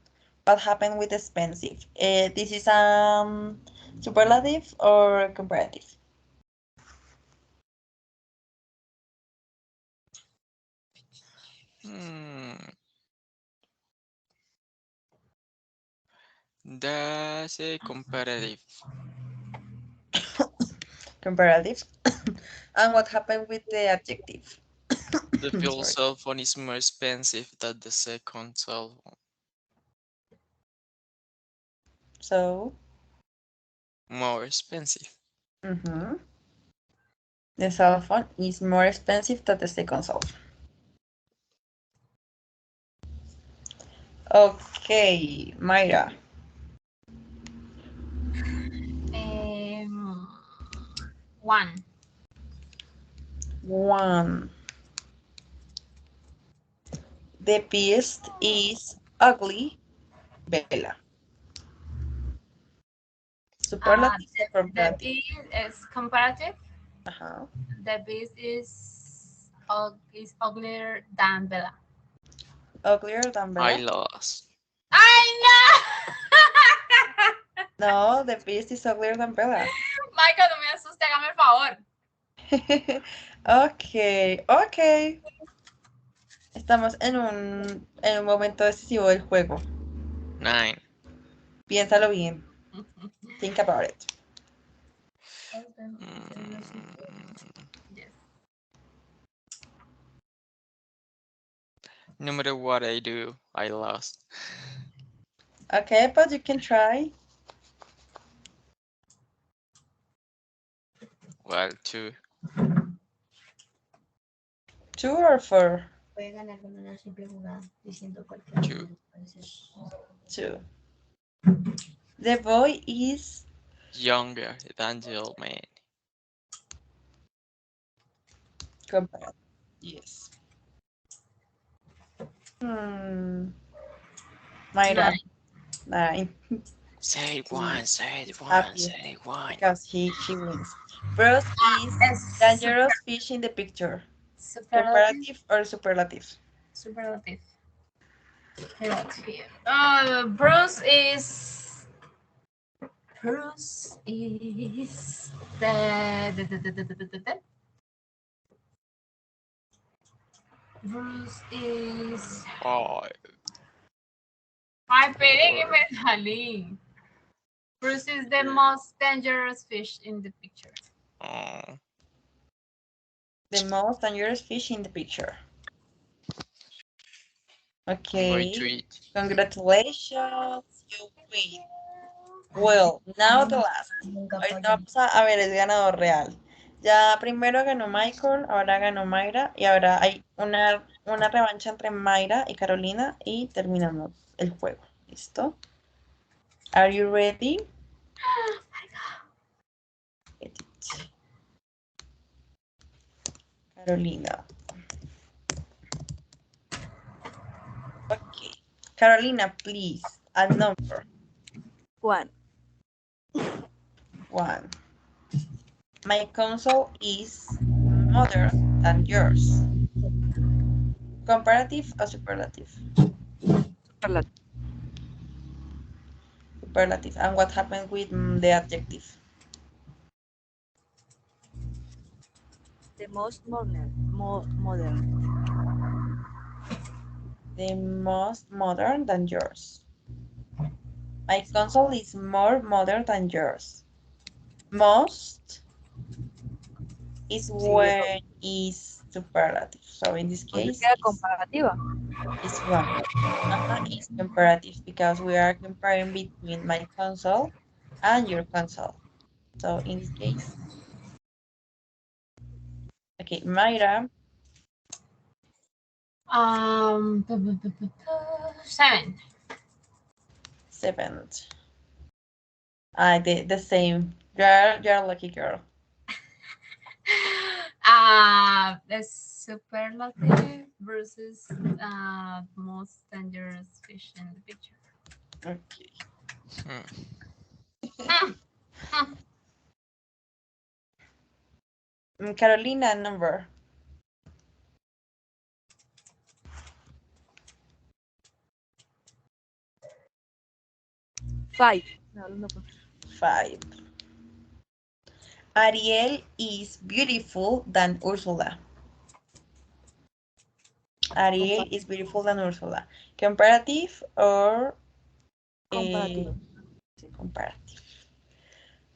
What happened with expensive? This is superlative or comparative? That's a comparative. Comparative. And what happened with the adjective? The first Sorry. cell phone is more expensive than the second cell phone. So, More expensive. the cell phone is more expensive than the second cell phone. Okay, Mayra. 1. 1. The beast is ugly, Bella. Superlative or The comparative? beast is comparative. Uh-huh. The beast is uglier than Bella. Uglier than I Bella? lost. I know. No, the beast is uglier than Bella. Michael, no me asuste, hágame el favor. Ok. Estamos en un momento decisivo del juego. 9. Piénsalo bien. Think about it. Yes. No matter what I do, I lost. Okay, but you can try. Well, 2. 2 or 4? Puede ganar con una simple jugada diciendo cualquier 2. número. Puede ser 2. The boy is Younger than the old man. comparative. Yes. Mayra. 9. Say it one, say it one, Happy say it one. because he wins. Bruce is dangerous fish in the picture. Superlative. Comparative or superlative? Superlative. Bruce is the Bruce is 5. ay, espere que me salí. Bruce is the most dangerous fish in the picture. Oh. The most dangerous fish in the picture. I'm going to Okay. eat. Congratulations. You win. Well, now the last. nunca Ahorita falla. vamos a ver el ganador real. Ya primero ganó Michael, ahora ganó Mayra y ahora hay una revancha entre Mayra y Carolina y terminamos el juego. ¿Listo? Are you ready? Get it. Carolina. Okay. Carolina, please, a number. 1. 1. My console is modern than yours. Comparative or superlative? Superlative. Superlative. And what happened with the adjective? The Most modern. The most modern than yours. My console is more modern than yours. Most is Sí, eso. when is superlative. So in this Entonces case, queda comparativa. it's wrong. It's comparative because we are comparing between my console and your console. So in this case, okay, Mayra, 7. seventh. The same. You're a lucky girl. The superlative versus most dangerous fish in the picture. Okay. Carolina, number 5. No, no, no. 5. Ariel is beautiful than Ursula. Ariel is beautiful than Ursula. Comparative or Comparativo. comparative?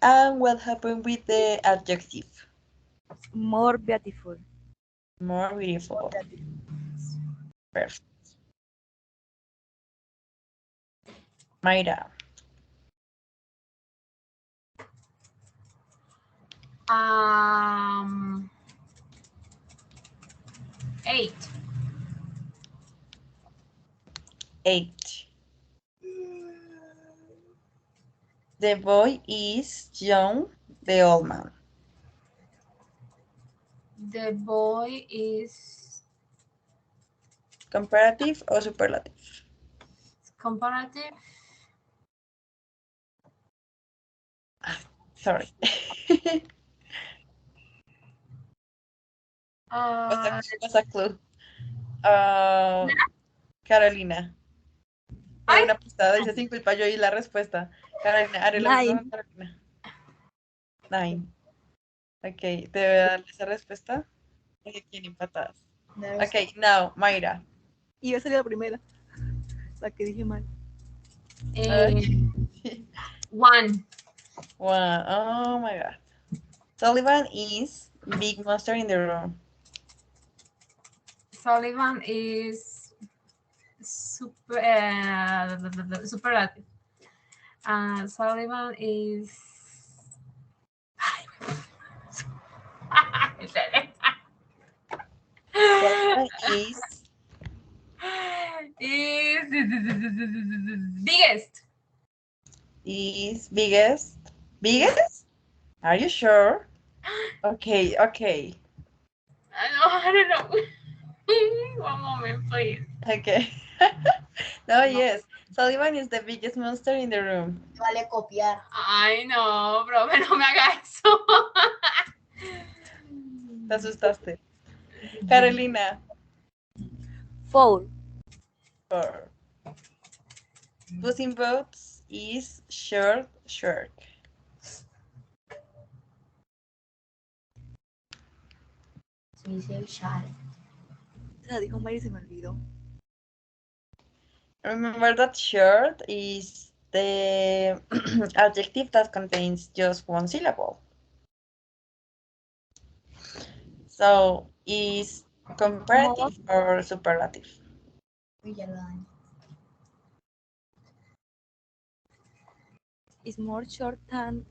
And what happened with the adjective? More beautiful. More beautiful. Perfect. Mayra, 8. 8. The boy is young, the old man. The boy is Comparative or superlative? comparative. Sorry. Uh, What's a clue? Carolina. Te doy ay, una pista, dice 5 y yo y la respuesta. Carolina, haré lo mismo 9. con Carolina. 9. Ok, te voy a dar esa respuesta. Y aquí empatadas. Ok, now, Mayra. Y yo salí la primera. La que dije mal. Ay. 1. Wow. Oh my god. Sullivan is big monster in the room. Sullivan is superlative. Sullivan is Sullivan is biggest. is biggest. Biggest? Are you sure? Okay, okay. I don't know. One moment, please. Okay. No, yes. Sullivan is the biggest monster in the room. Vale copiar. Ay, no, profe, no me haga eso. Te asustaste. Carolina. 4. 4. Puss in Boots is short, short. Se dice sharp. Se la dijo Mary y se me olvidó. Remember that short is the adjective that contains just one syllable. So, is comparative or superlative? Uy, ya lo dañé. Is more short than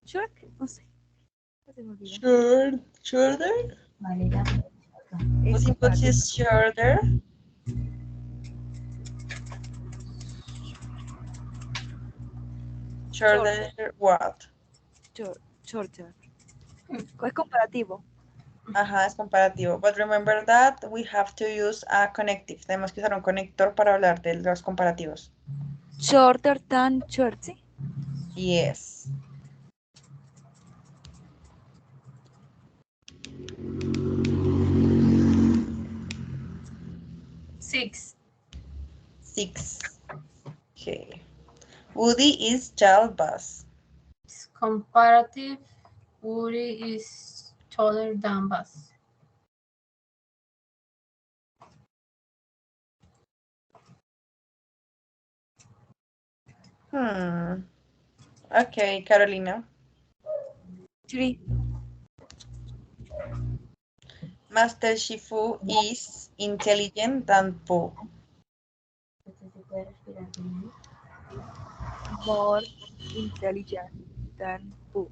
Shrek. No sé. Se me olvidó. Short, shorter? Vale, ya. Es Puss in Boots comparativo. is shorter. Shorter what? Shorter. Es comparativo. Ajá, es comparativo. But remember that we have to use a connective. Tenemos que usar un conector para hablar de los comparativos. Shorter than short, ¿sí? Yes. Six. 6. Okay. Woody is child bus. It's comparative. Woody is taller than Buzz. Hmm. Okay, Carolina. 3. Master Shifu is intelligent than Pooh. Usted se puede respirar bien. More intelligent than Pooh.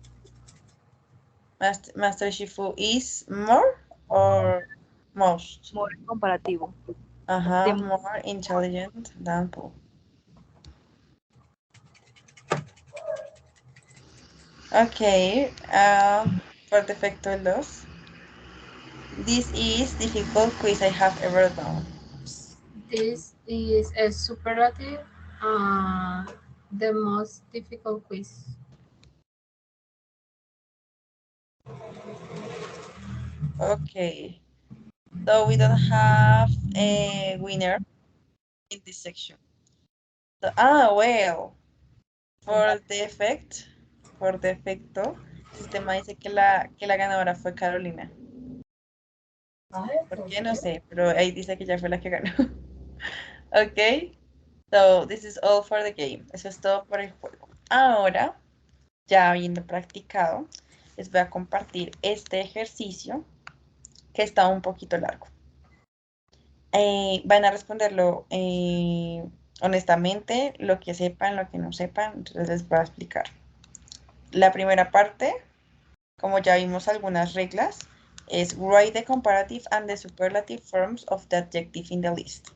Master Shifu is more or most? More comparativo. The More intelligent than Pooh. Okay, por defecto el 2. This is difficult quiz I have ever done. This is a superlative, the most difficult quiz. Okay, so we don't have a winner in this section. So, well, por defecto, el sistema dice que la ganadora fue Carolina. Ay, ¿Por ¿por qué? No qué? sé, pero ahí dice que ya fue la que ganó. Ok, so this is all for the game. Eso es todo por el juego. Ahora, ya habiendo practicado, les voy a compartir este ejercicio que está un poquito largo. Van a responderlo honestamente, lo que sepan, lo que no sepan, entonces les voy a explicar. La primera parte, como ya vimos algunas reglas, es write the comparative and the superlative forms of the adjective in the list.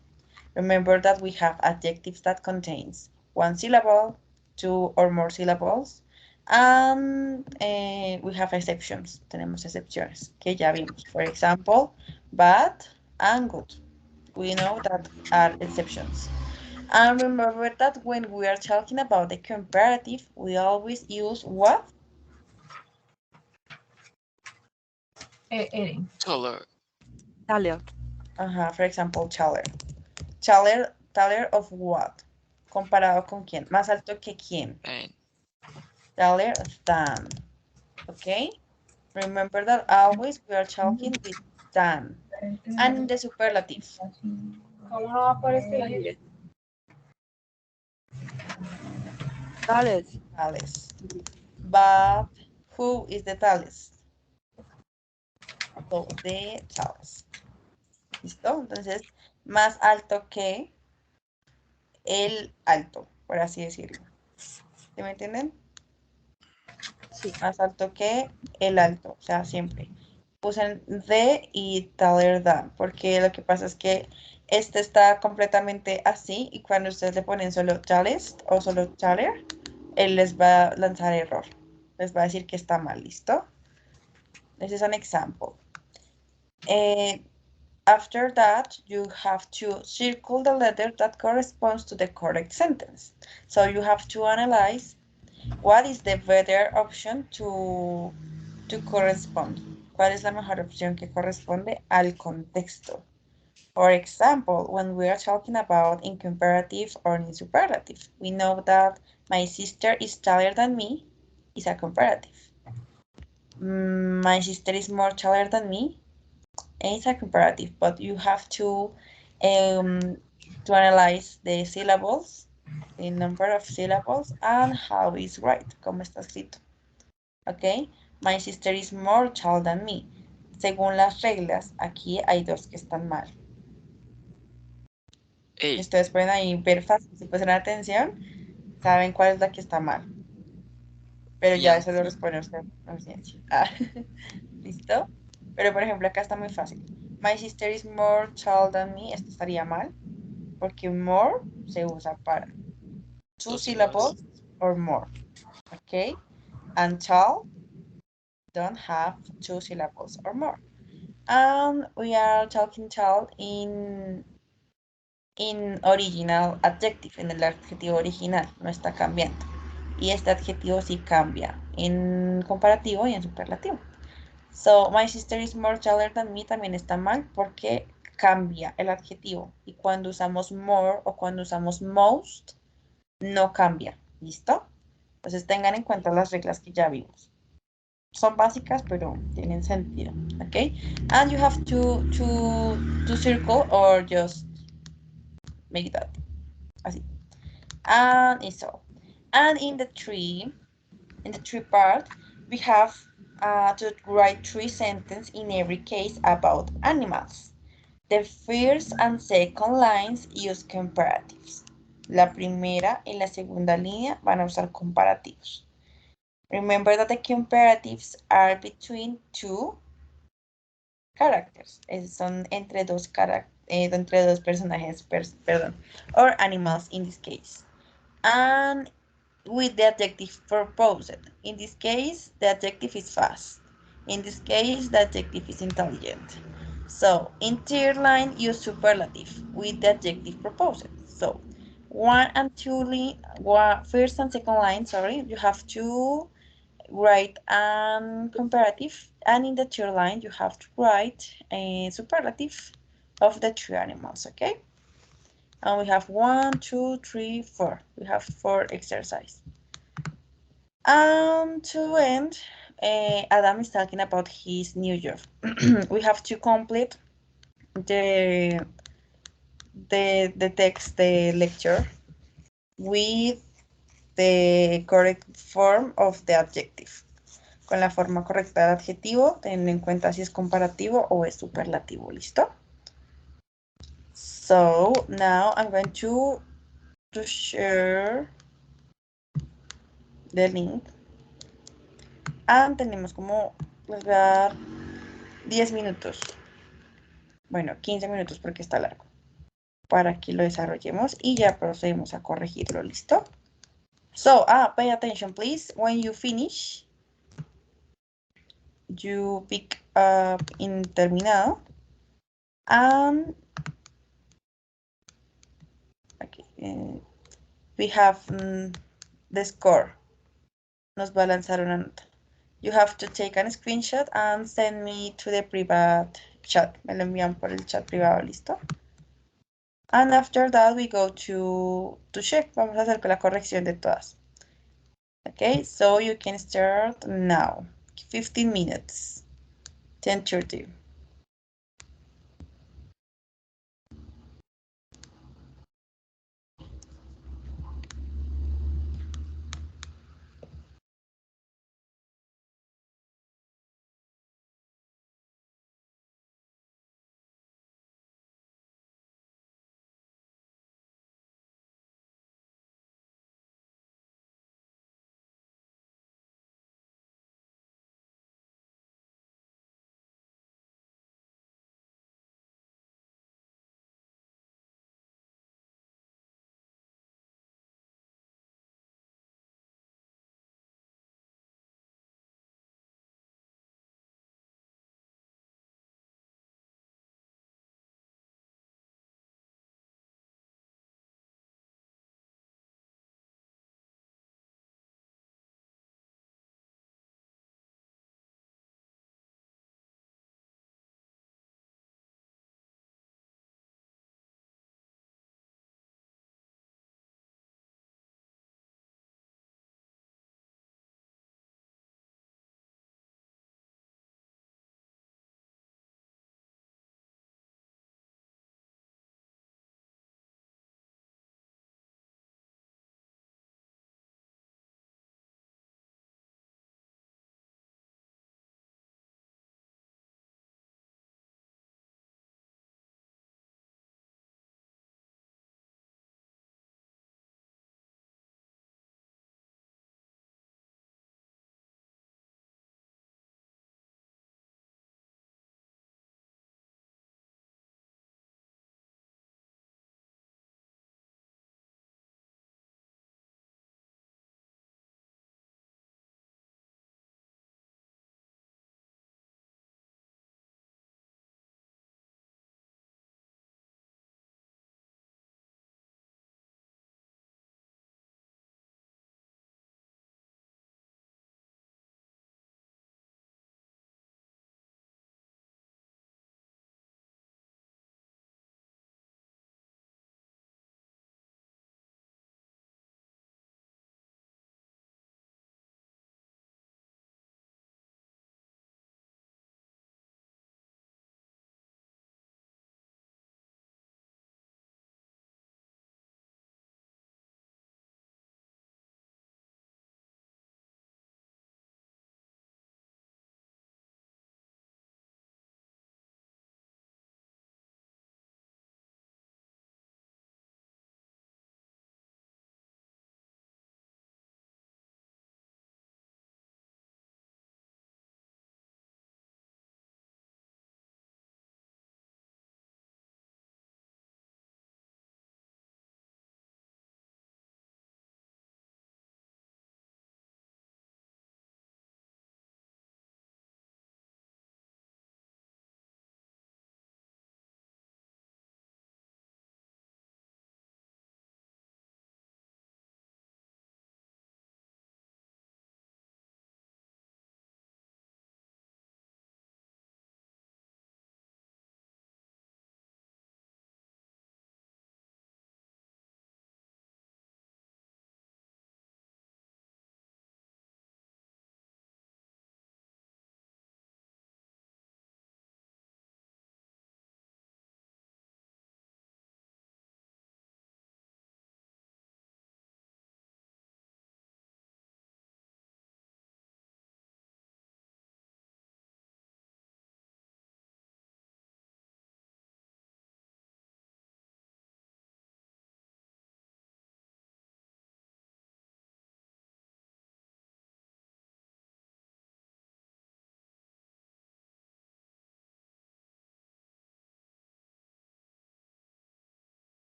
Remember that we have adjectives that contains one syllable, two or more syllables, and we have exceptions. Tenemos excepciones que ya vimos. For example, bad and good. We know that are exceptions. And remember that when we are talking about the comparative, we always use what? Erin. Taller. Taller. For example, taller. Taller of what? ¿Comparado con quién? ¿Más alto que quién? And Taller than. Okay? Remember that always we are talking with than. And the superlative. ¿Cómo no va a aparecer ahí? Tallest. Tallest. But who is the tallest? So, the tallest. ¿Listo? Entonces, más alto que el alto, por así decirlo. ¿Sí me entienden? Sí. Más alto que el alto, o sea, siempre. Usen the y taller than, porque lo que pasa es que este está completamente así y cuando ustedes le ponen solo tallest o solo taller, él les va a lanzar error. Les va a decir que está mal, ¿listo? This is an example. After that, you have to circle the letter that corresponds to the correct sentence. So you have to analyze what is the better option to correspond. ¿Cuál es la mejor opción que corresponde al contexto? For example, when we are talking about in comparative or in superlative, we know that my sister is taller than me is a comparative. My sister is more taller than me is a comparative, but you have to analyze the syllables, the number of syllables, and how it's right, como está escrito. ¿Ok? My sister is more tall than me. Según las reglas, aquí hay dos que están mal. A. Ustedes pueden ahí ver fácil, si prestan atención, saben cuál es la que está mal. Pero ya Bien. eso lo responde usted con ciencia. ¿Listo? Pero por ejemplo, acá está muy fácil. My sister is more tall than me. Esto estaría mal, porque more se usa para two Dos sílabas. syllables or more. ¿Ok? And tall don't have two syllables or more. And we are talking tall in original adjective, en el adjetivo original, no está cambiando. Y este adjetivo sí cambia en comparativo y en superlativo. So, my sister is more taller than me también está mal porque cambia el adjetivo. Y cuando usamos more o cuando usamos most, no cambia. ¿Listo? Entonces tengan en cuenta las reglas que ya vimos. Son básicas, pero tienen sentido. ¿Ok? And you have to circle or just make that. Así. And it's all. And in the three part, we have to write three sentences in every case about animals. The first and second lines use comparatives. La primera y la segunda línea van a usar comparativos. Remember that the comparatives are between two characters. Son entre dos personajes, perdón, or animals in this case. And with the adjective proposed. In this case, the adjective is fast. In this case, the adjective is intelligent. So, in third line, use superlative with the adjective proposed. So, first and second line, sorry, you have to write an comparative, and in the third line, you have to write a superlative of the three animals, okay? And we have 1, 2, 3, 4. We have 4 exercises. To end, Adam is talking about his New Year. We have to complete the the text, the lecture, with the correct form of the adjective. Con la forma correcta del adjetivo, teniendo en cuenta si es comparativo o es superlativo. ¿Listo? So now I'm going to share the link. Tenemos como, les voy a dar 10 minutos. Bueno, 15 minutos porque está largo. Para que lo desarrollemos y ya procedemos a corregirlo. ¿Listo? So, pay attention, please. When you finish, you pick up in terminado. And okay, we have the score. Nos va a lanzar una nota. You have to take a screenshot and send me to the private chat. Me lo envían por el chat privado, ¿listo? And after that we go to check. Vamos a hacer la corrección de todas. Okay, so you can start now. 15 minutes. 10:30.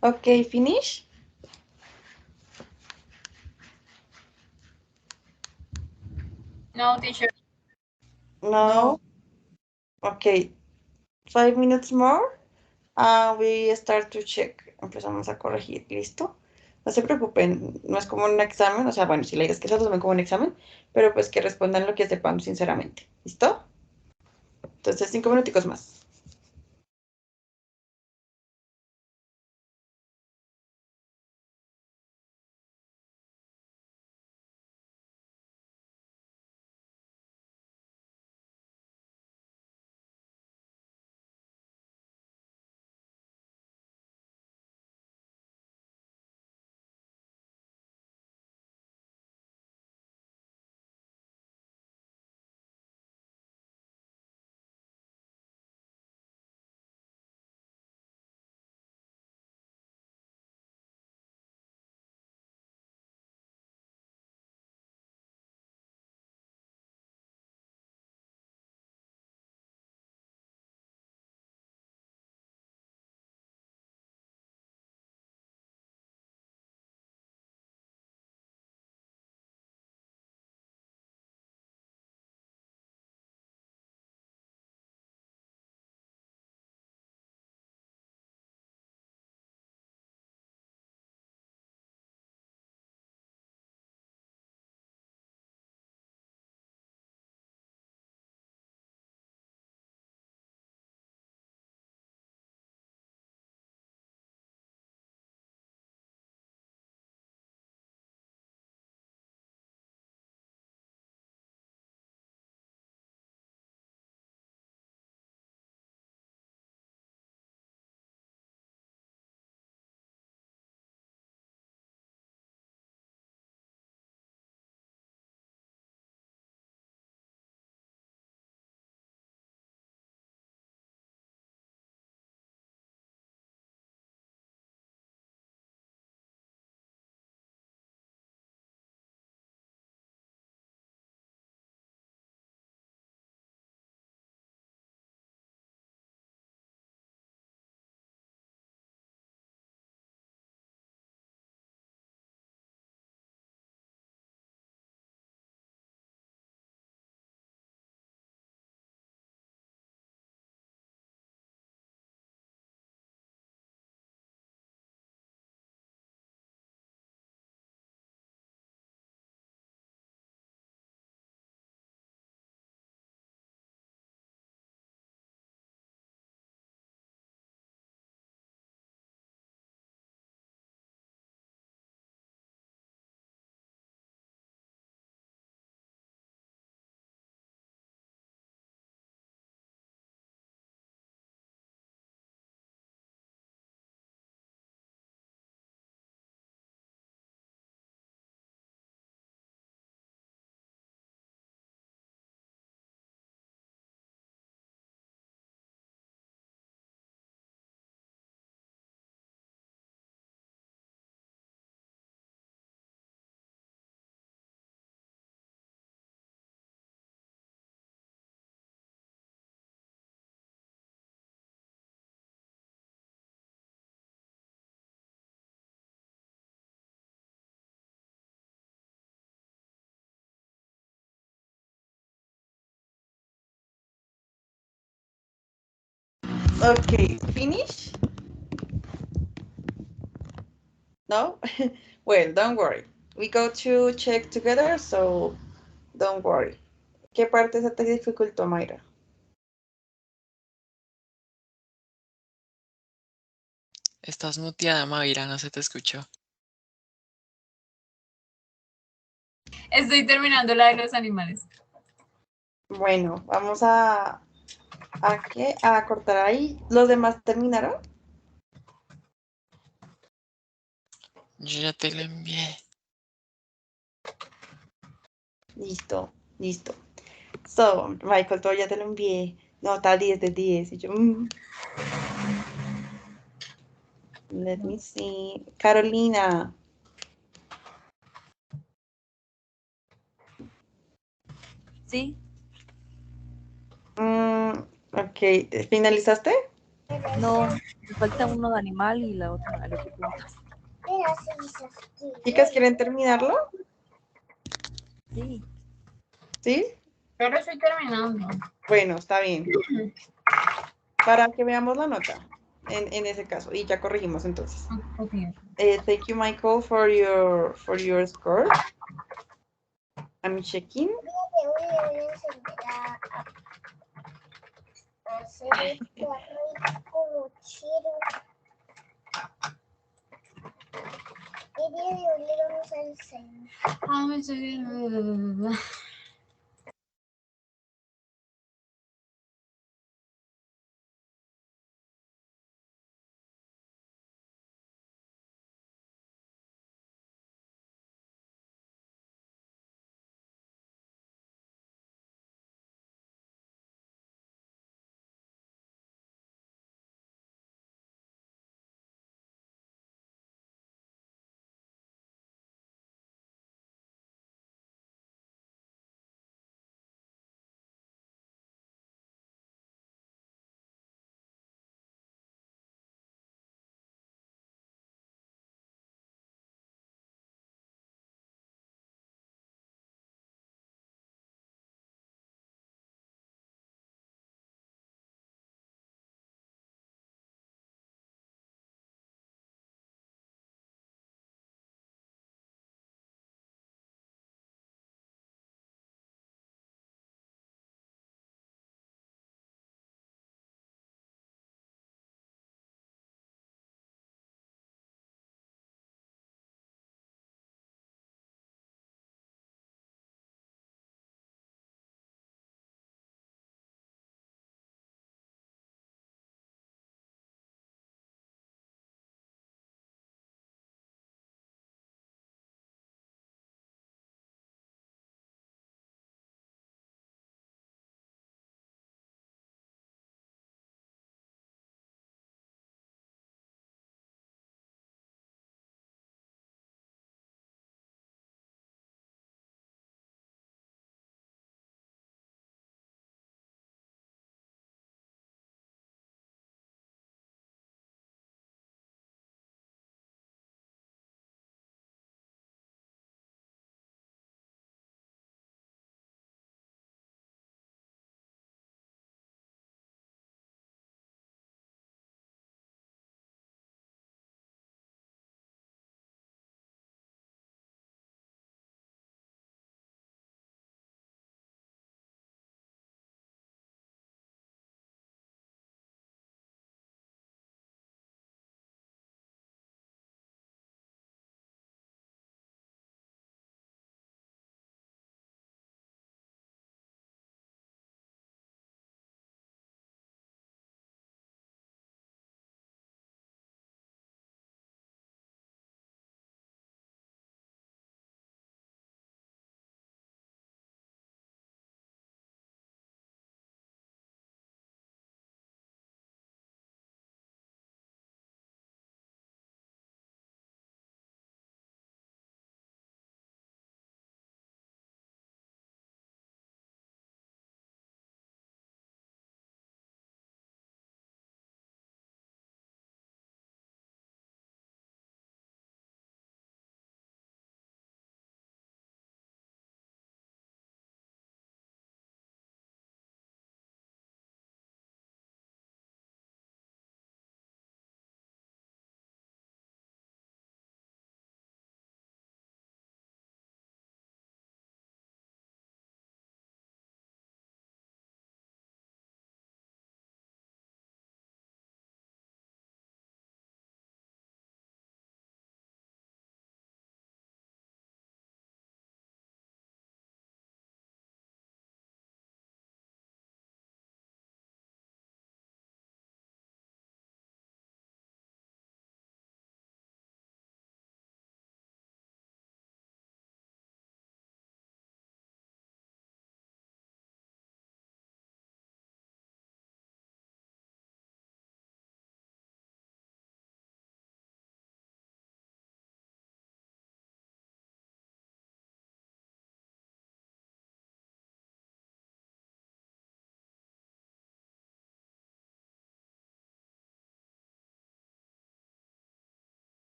Okay, finish? No, teacher. No? No. Okay, 5 minutes more. We start to check. Empezamos a corregir. ¿Listo? No se preocupen, no es como un examen. O sea, bueno, si la idea es que se lo tomen como un examen, pero pues que respondan lo que sepan sinceramente. ¿Listo? Entonces, 5 minuticos más. Okay, finish? No? Well, don't worry. We go to check together, so don't worry. ¿Qué parte se te dificultó, Mayra? Estás muteada, Mayra, no se te escuchó. Estoy terminando la de los animales. Bueno, vamos ¿a qué? A cortar ahí. ¿Los demás terminaron? Yo ya te lo envié. Listo, listo. So, Michael, todavía te lo envié. No, está 10 de 10. Y yo, let me see. Carolina. Sí. Ok, ¿finalizaste? No, me falta uno de animal y la otra, el otro punto. Chicas, ¿quieren terminarlo? Sí. ¿Sí? Yo lo estoy terminando. Bueno, está bien. Para que veamos la nota en ese caso. Y ya corregimos entonces. Ok. Thank you, Michael, for your score. I'm checking. Ah, me estoy...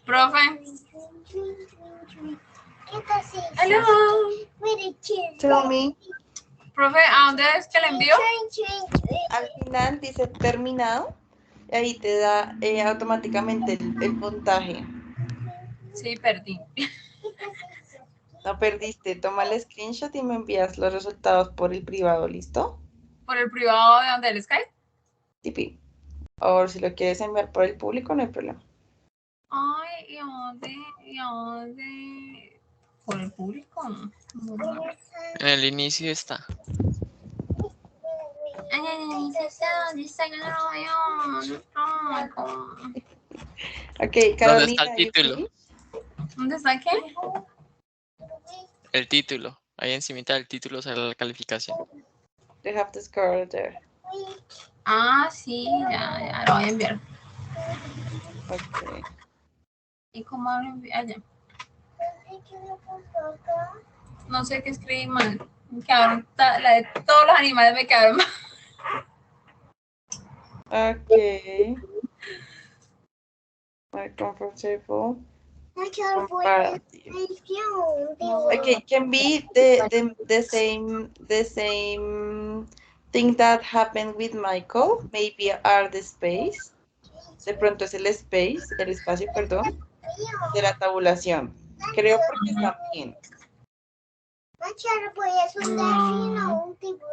Profe. Hello. Tell me. Profe, ¿a dónde es que le envío? Al final dice terminado y ahí te da automáticamente el puntaje. Sí, perdí. No perdiste. Toma el screenshot y me envías los resultados por el privado, ¿listo? ¿Por el privado de donde el Skype? Tipi. O si lo quieres enviar por el público, no hay problema. Ay, ¿y a dónde? ¿Y a dónde? ¿Por el público? No. En el inicio está. Ay, ¿dónde está que no lo veo? No. Ok, ¿Dónde está Carolina, el you título? finish? ¿Dónde está qué? El título. Ahí encima del título sale la calificación. You have the score there. Ah, sí, ya lo voy a enviar. Ok. ¿Y cómo lo envío? Allá. No sé qué escribí mal. Me quedaron, la de todos los animales me quedaron mal. Ok. My comfortable. Comparative. Okay, can be the same thing that happened with Michael. Maybe are the space. De pronto es el space, el espacio, perdón, de la tabulación. Creo porque está bien.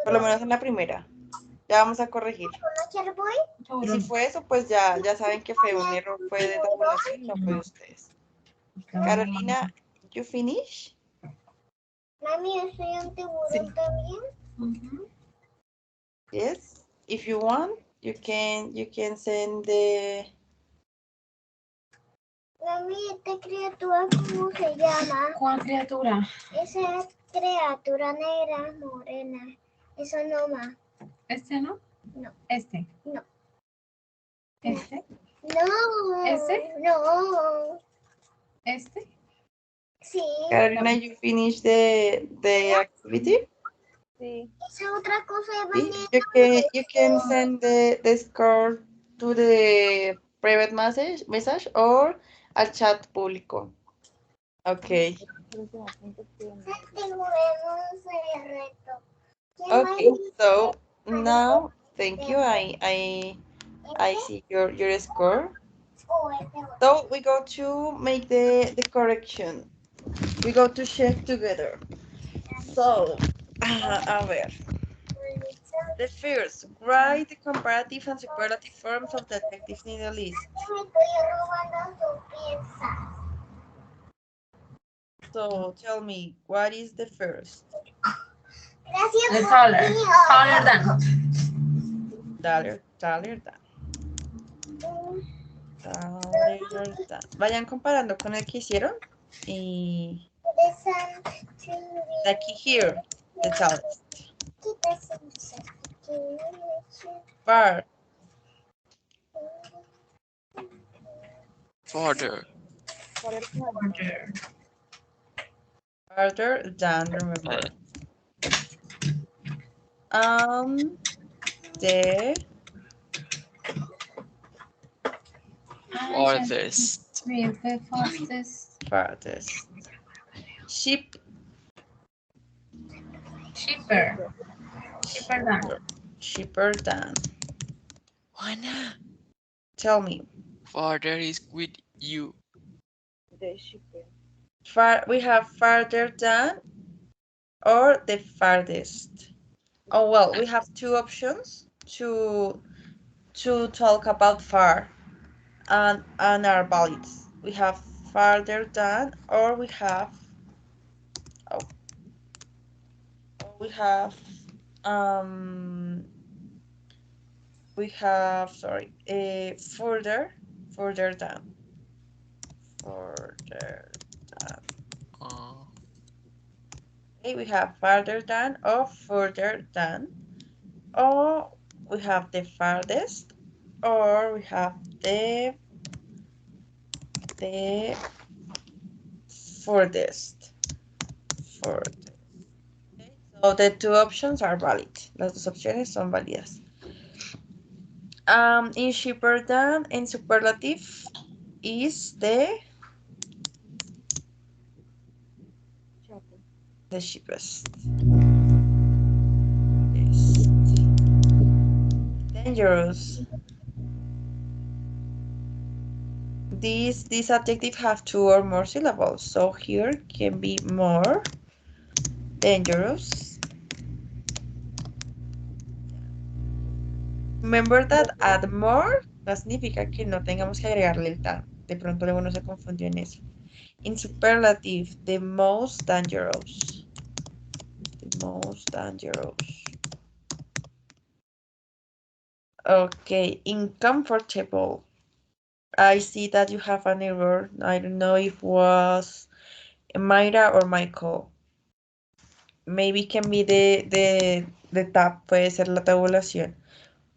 Por lo menos en la primera. Ya vamos a corregir. Y si fue eso, pues ya saben que fue un error, fue de tabulación, no fue de ustedes. Carolina, you finish? Mami, yo soy un tiburón también. Yes. If you want, you can send the. Mami, ¿esta criatura cómo se llama? ¿Cuál criatura? Esa criatura negra, morena. Eso no más. ¿Este no? No. ¿Este? No. ¿Este? No. ¿Ese? No. ¿Este? Sí. Carolina, you finish the activity? Sí. Esa otra cosa de Sí. mañana. You can send the score to the private message or al chat público. Okay. El último punto que Tengo el reto. Okay. So now, thank you. I see your score. So we go to make the correction. We go to check together. So, a ver. The first, write the comparative and superlative forms of the adjectives in the list. Me estoy robando su pieza. So tell me, what is the first? Gracias El por taller. ti. Taller than. Taller than. Taller than. Vayan comparando con el que hicieron y de aquí here, the tallest. Far, Further. farther than, remember. The Farthest. The fastest. farthest. Ship, Cheaper. Cheaper than. cheaper than. Juana. Tell me. Farther is with you. de shipper. We have farther than or the farthest. Oh, well, we have two options to talk about far and our values. We have farther than or we have um sorry, further than. Uh, Okay, we have farther than or further than, or we have the farthest, or we have the furthest. Okay, so the two options are valid. Las dos opciones son válidas. In cheaper than, in superlative, is the cheapest. Yes. Dangerous. These adjectives have two or more syllables, so here can be more dangerous. Remember that add more no significa que no tengamos que agregarle el tan. De pronto luego no se confundió en eso. In superlative, the most dangerous. The most dangerous. Okay, uncomfortable. I see that you have an error. I don't know if it was Mayra or Michael. Maybe can be the tab, puede ser la tabulación.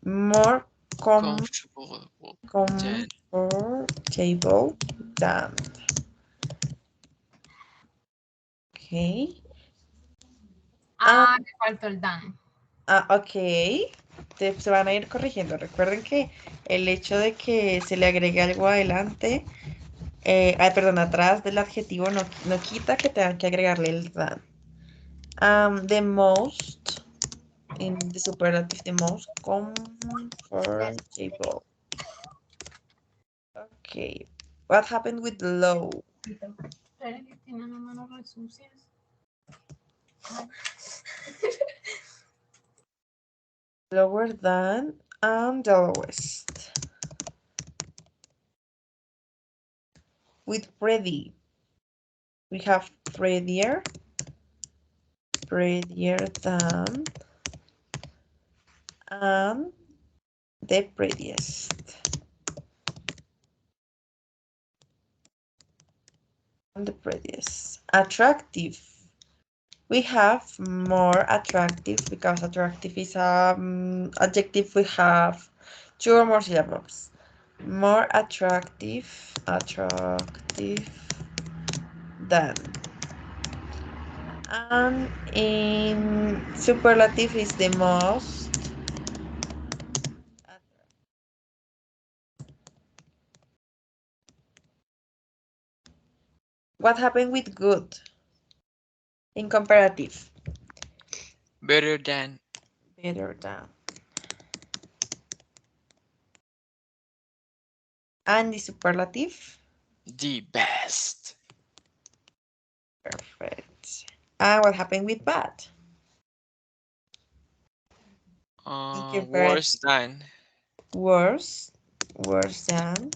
More Comfortable than. comfortable than. Okay. Ah, me faltó el dan. Ok. Se van a ir corrigiendo. Recuerden que el hecho de que se le agregue algo adelante, perdón, atrás del adjetivo no quita que tengan que agregarle el than. The most, in the superlative, the most comfortable. Okay. What happened with low? Espera que tienen las manos re sucias. Lower than and the lowest. With ready, we have prettier than, and the prettiest. And the prettiest. Attractive. We have more attractive because attractive is adjective. We have two or more syllables. More attractive than. And in superlative is the most. What happened with good? In comparative. Better than. Better than. And the superlative. The best. Perfect. And what happened with bad? Worse than. Worse than.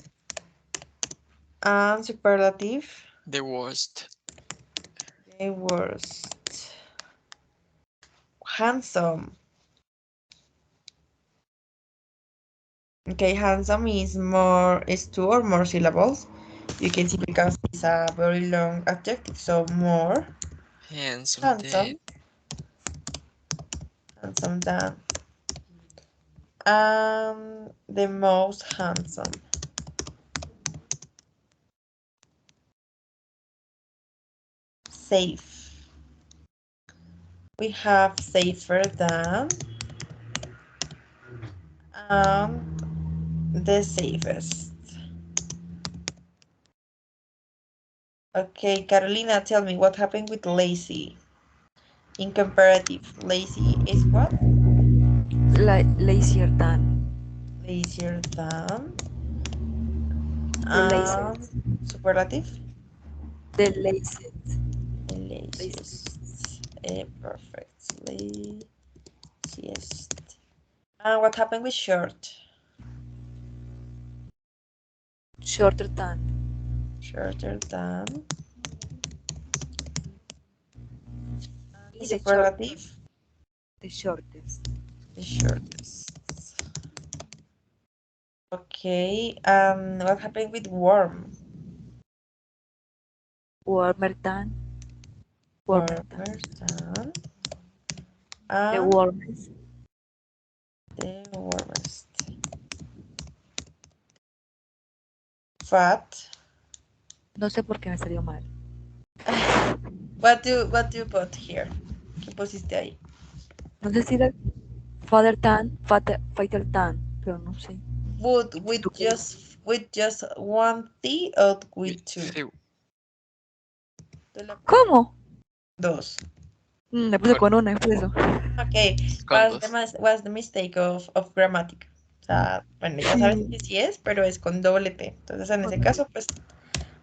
And superlative. The worst. The worst. Handsome. Okay, handsome is two or more syllables. You can see because it's a very long adjective, so more. Handsome than. Handsome than. The most handsome. Safe. We have safer than. The safest. Okay, Carolina, tell me what happened with lazy. In comparative, lazy is what? Lazier than. Lazier than. The laziest. Superlative? The laziest. The laziest. Perfect. Laziest. And what happened with short? Shorter than. Shorter than. The Superlative? The shortest. The shortest. Okay, what happened with warm? Warmer than. Warmer than. The warmest. The warmest. Fat. No sé por qué me salió mal. What do you put here? ¿Qué pusiste ahí? No sé si era father than, fatal than, pero no sé. Would with just one T or With with two? few. Tú le pones ¿Cómo? dos. Le puse Con, con una, es por eso. Okay, con dos. what's the mistake of grammatical? O sea, bueno, ya sabes que sí es, pero es con doble T. Entonces, en ese caso, pues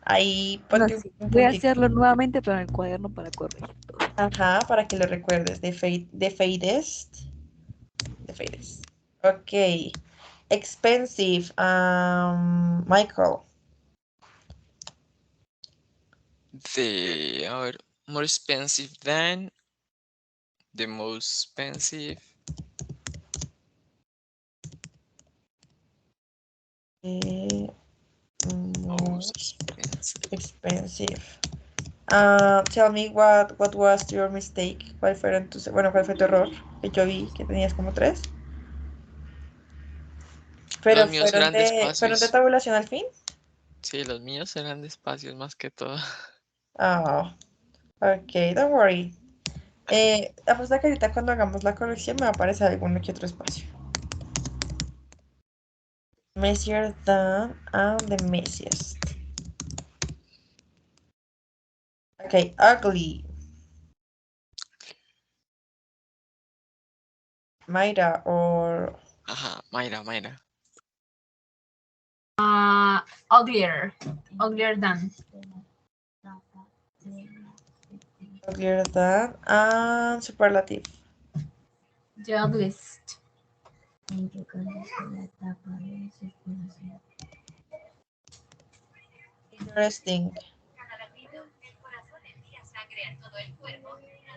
ahí No, ponte sí. un Voy a puntito. hacerlo nuevamente, pero en el cuaderno para corregir todo. Ajá, para que lo recuerdes. The fadest. The fadest. Ok. Expensive. Michael. A ver, more expensive than, the most expensive, Eh, most most expensive. expensive. Tell me what was your mistake? Bueno, ¿cuál fue tu error? Que yo vi que tenías como tres. Los Pero míos eran de fueron de espacios. tabulación al fin. Sí, los míos eran de espacios más que todo. Ah, ok, don't worry. Apuesta que ahorita cuando hagamos la corrección me va a aparecer alguno que otro espacio. Messier than and the messiest. Okay, ugly. Mayra or Ajá, Mayra, Mayra. Uglier. Uglier than. uglier than and superlative. The ugliest. Interesting.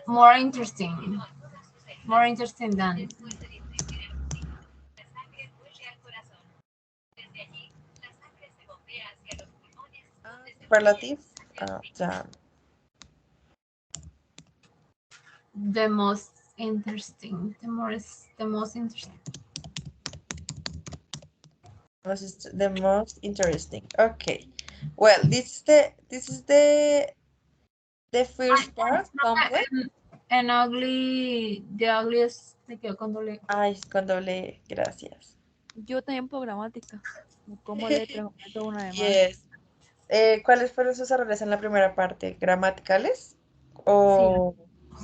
More interesting. More interesting than. Superlative. Than. The most interesting. The most interesting. The most interesting. Okay. Well, this is the first part complete. And ugly, the ugliest, me quedo con doble. Ay, con doble, gracias. Yo también programática. Me como letras, meto una de más. Yes. ¿Cuáles fueron sus errores en la primera parte? ¿Gramaticales? Sí. O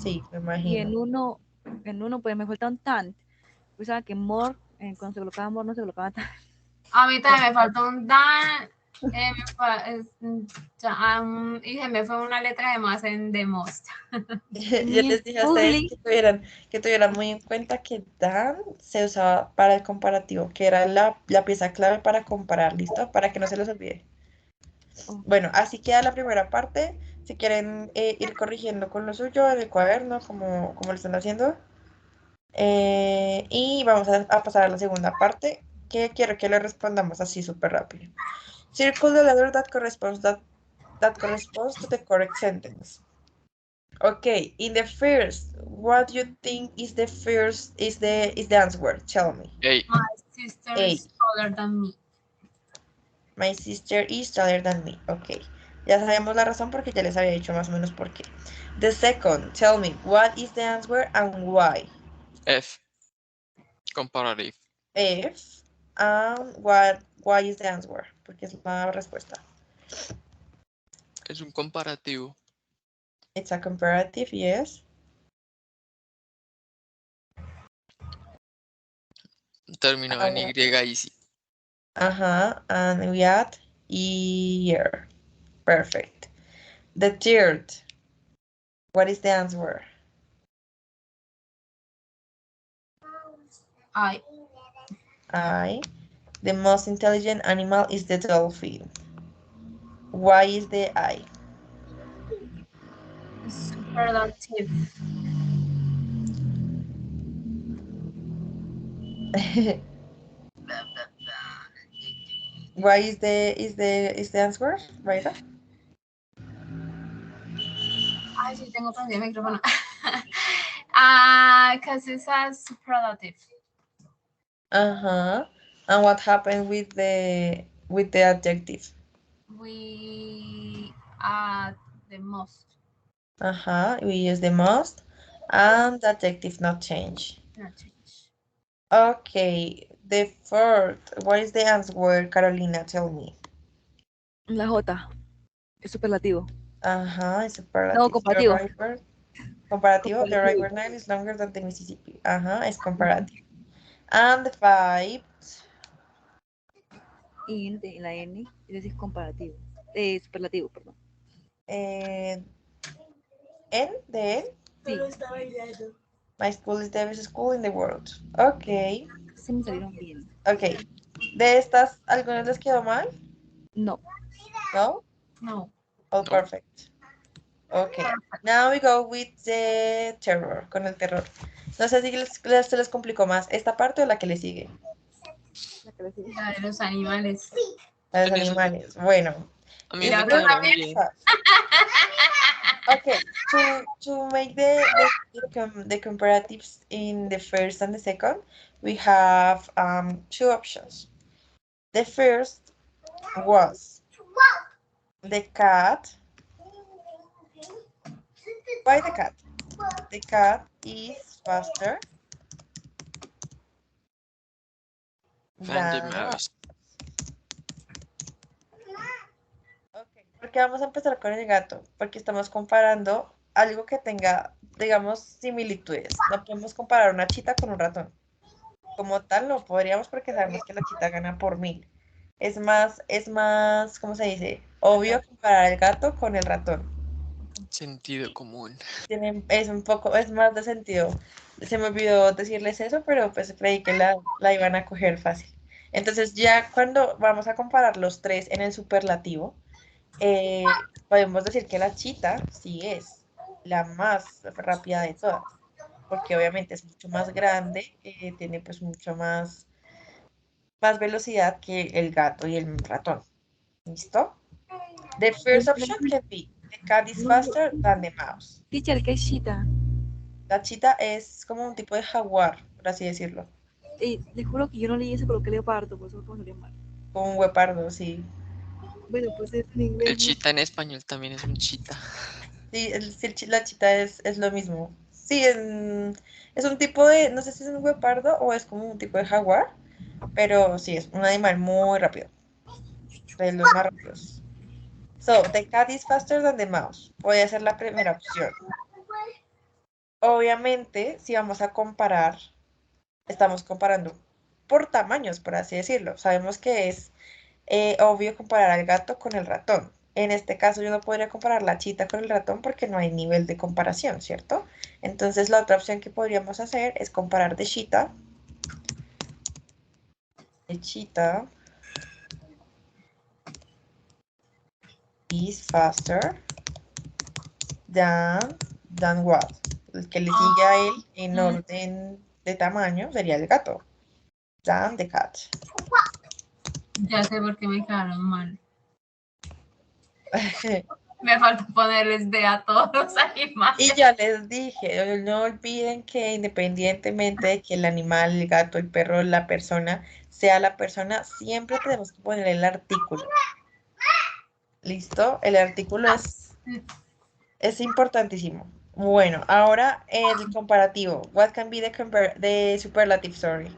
sí, me Y imagino. en uno pues me falta un tant. Pensaba que more, cuando se colocaba more no se colocaba tant. A mí también me faltó un dan. Y se me fue una letra de más en the most. Yo les dije a ustedes Ugly. que tuvieran muy en cuenta que Dan se usaba para el comparativo, que era la pieza clave para comparar, ¿listo? Para que no se les olvide. Oh, Bueno, así queda la primera parte. Si quieren ir corrigiendo con lo suyo en el cuaderno, como lo están haciendo. Y vamos a pasar a la segunda parte, que quiero que le respondamos así súper rápido. Circle the letter that corresponds to the correct sentence. Okay, in the first, what do you think is the answer? Tell me. Hey, My sister A. is taller than me. My sister is taller than me. Okay. Ya sabemos la razón porque ya les había dicho más o menos por qué. The second, tell me, what is the answer and why? F, comparative. If and why is the answer? Porque es la respuesta. Es un comparativo. It's a comparative, yes. Terminado en Y y sí. And we add year. Perfect. The third, what is the answer? I. I. The most intelligent animal is the dolphin. Why is the I? Superlative. Why is the answer, right? Ay, sí, tengo prendido el micrófono. Because it's a superlative. And what happened with the adjective? We add the most. We use the most and the adjective not change. Not change. Okay, The fourth. What is the answer, Carolina? Tell me. La J. Es superlativo. Ajá, No, superlative. The comparativo. right word. Comparativo. The right Comparativo. word Nile is longer than the Mississippi. Ajá, es comparative. And the five. Y la N, es decir, comparativo. Superlativo, perdón. eh, N, the N. Sí, My school is the best school in the world. Ok, sí me salieron bien. ok. De estas, ¿algunas les quedó mal? No. No? No. All No. perfect. Ok. Now we go with the terror, con el terror. No sé si se les complicó más esta parte o la que le sigue. La que le sigue. La de los animales. La de los En eso animales. Bueno. a mí It's me La otra quedaron pretty también. bien. fast. Okay, to make the comparatives in the first and the second, we have two options. The first was the cat. Why the cat? The cat is faster Van de than. Mouse. Ok, ¿por qué vamos a empezar con el gato? Porque estamos comparando algo que tenga, digamos, similitudes. No podemos comparar una chita con un ratón. Como tal, no podríamos porque sabemos que la chita gana por 1000. ¿Cómo se dice? Obvio comparar el gato con el ratón. Sentido común. Es un poco, es más de sentido. Se me olvidó decirles eso, pero pues creí que la iban a coger fácil. Entonces ya cuando vamos a comparar los tres en el superlativo, podemos decir que la chita sí es la más rápida de todas, porque obviamente es mucho más grande, tiene pues mucho más velocidad que el gato y el ratón. ¿Listo? The first option can be the cat is faster than the mouse. Teacher, ¿qué es chita? La chita es como un tipo de jaguar, por así decirlo, Les juro que yo no leí eso, pero que leopardo, por eso me salió mal. como un guepardo, sí. Bueno, pues es en El inglés, ¿no? chita en español también es un chita. Sí, sí, la chita es lo mismo. Sí, es un tipo de, no sé si es un guepardo o es como un tipo de jaguar, pero sí, es un animal muy rápido, de los más rápidos. So, the cat is faster than the mouse. Voy a hacer la primera opción. Obviamente, si vamos a comparar, estamos comparando por tamaños, por así decirlo. Sabemos que es obvio comparar al gato con el ratón. En este caso, yo no podría comparar la chita con el ratón porque no hay nivel de comparación, ¿cierto? Entonces, la otra opción que podríamos hacer es comparar de chita. The cheetah is faster than, than what? El que le sigue a él en orden de tamaño sería el gato. Than the cat. Ya sé por qué me quedaron mal. Me falta ponerles de a todos los animales. Y ya les dije, no olviden que independientemente de que el animal, el gato, el perro, la persona sea la persona, siempre tenemos que poner el artículo. ¿Listo? El artículo es importantísimo. Bueno, ahora el comparativo. What can be the superlative, sorry.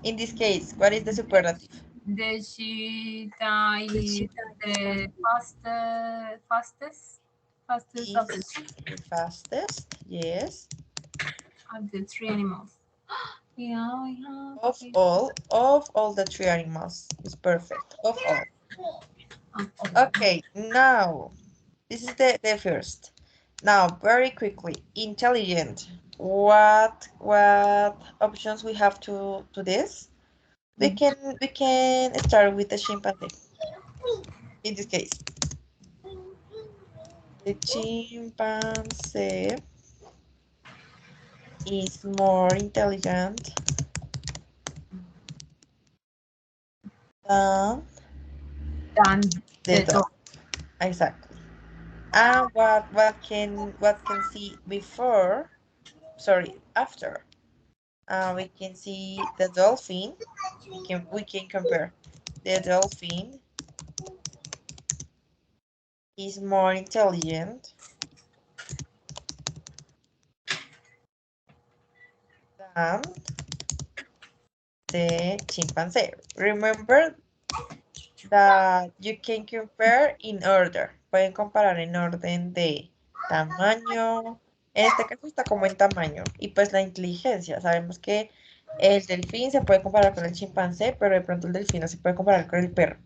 In this case, what is the superlative? The cheetah is the fastest Is of the fastest, yes. the three animals. Yeah, I have. Of all the three animals. It's perfect. Of all. Okay, now this is the first. Now, very quickly, intelligent. What options we have to this? We can start with the chimpanzee. In this case, the chimpanzee is more intelligent than Done the the dog. dog. Exactly. And what can see before? Sorry, after. We can see the dolphin. We can compare. The dolphin is more intelligent than the chimpanzee. Remember that you can compare in order. Pueden comparar en orden de tamaño. En este caso está como en tamaño. Y pues la inteligencia. Sabemos que el delfín se puede comparar con el chimpancé, pero de pronto el delfín no se puede comparar con el perro.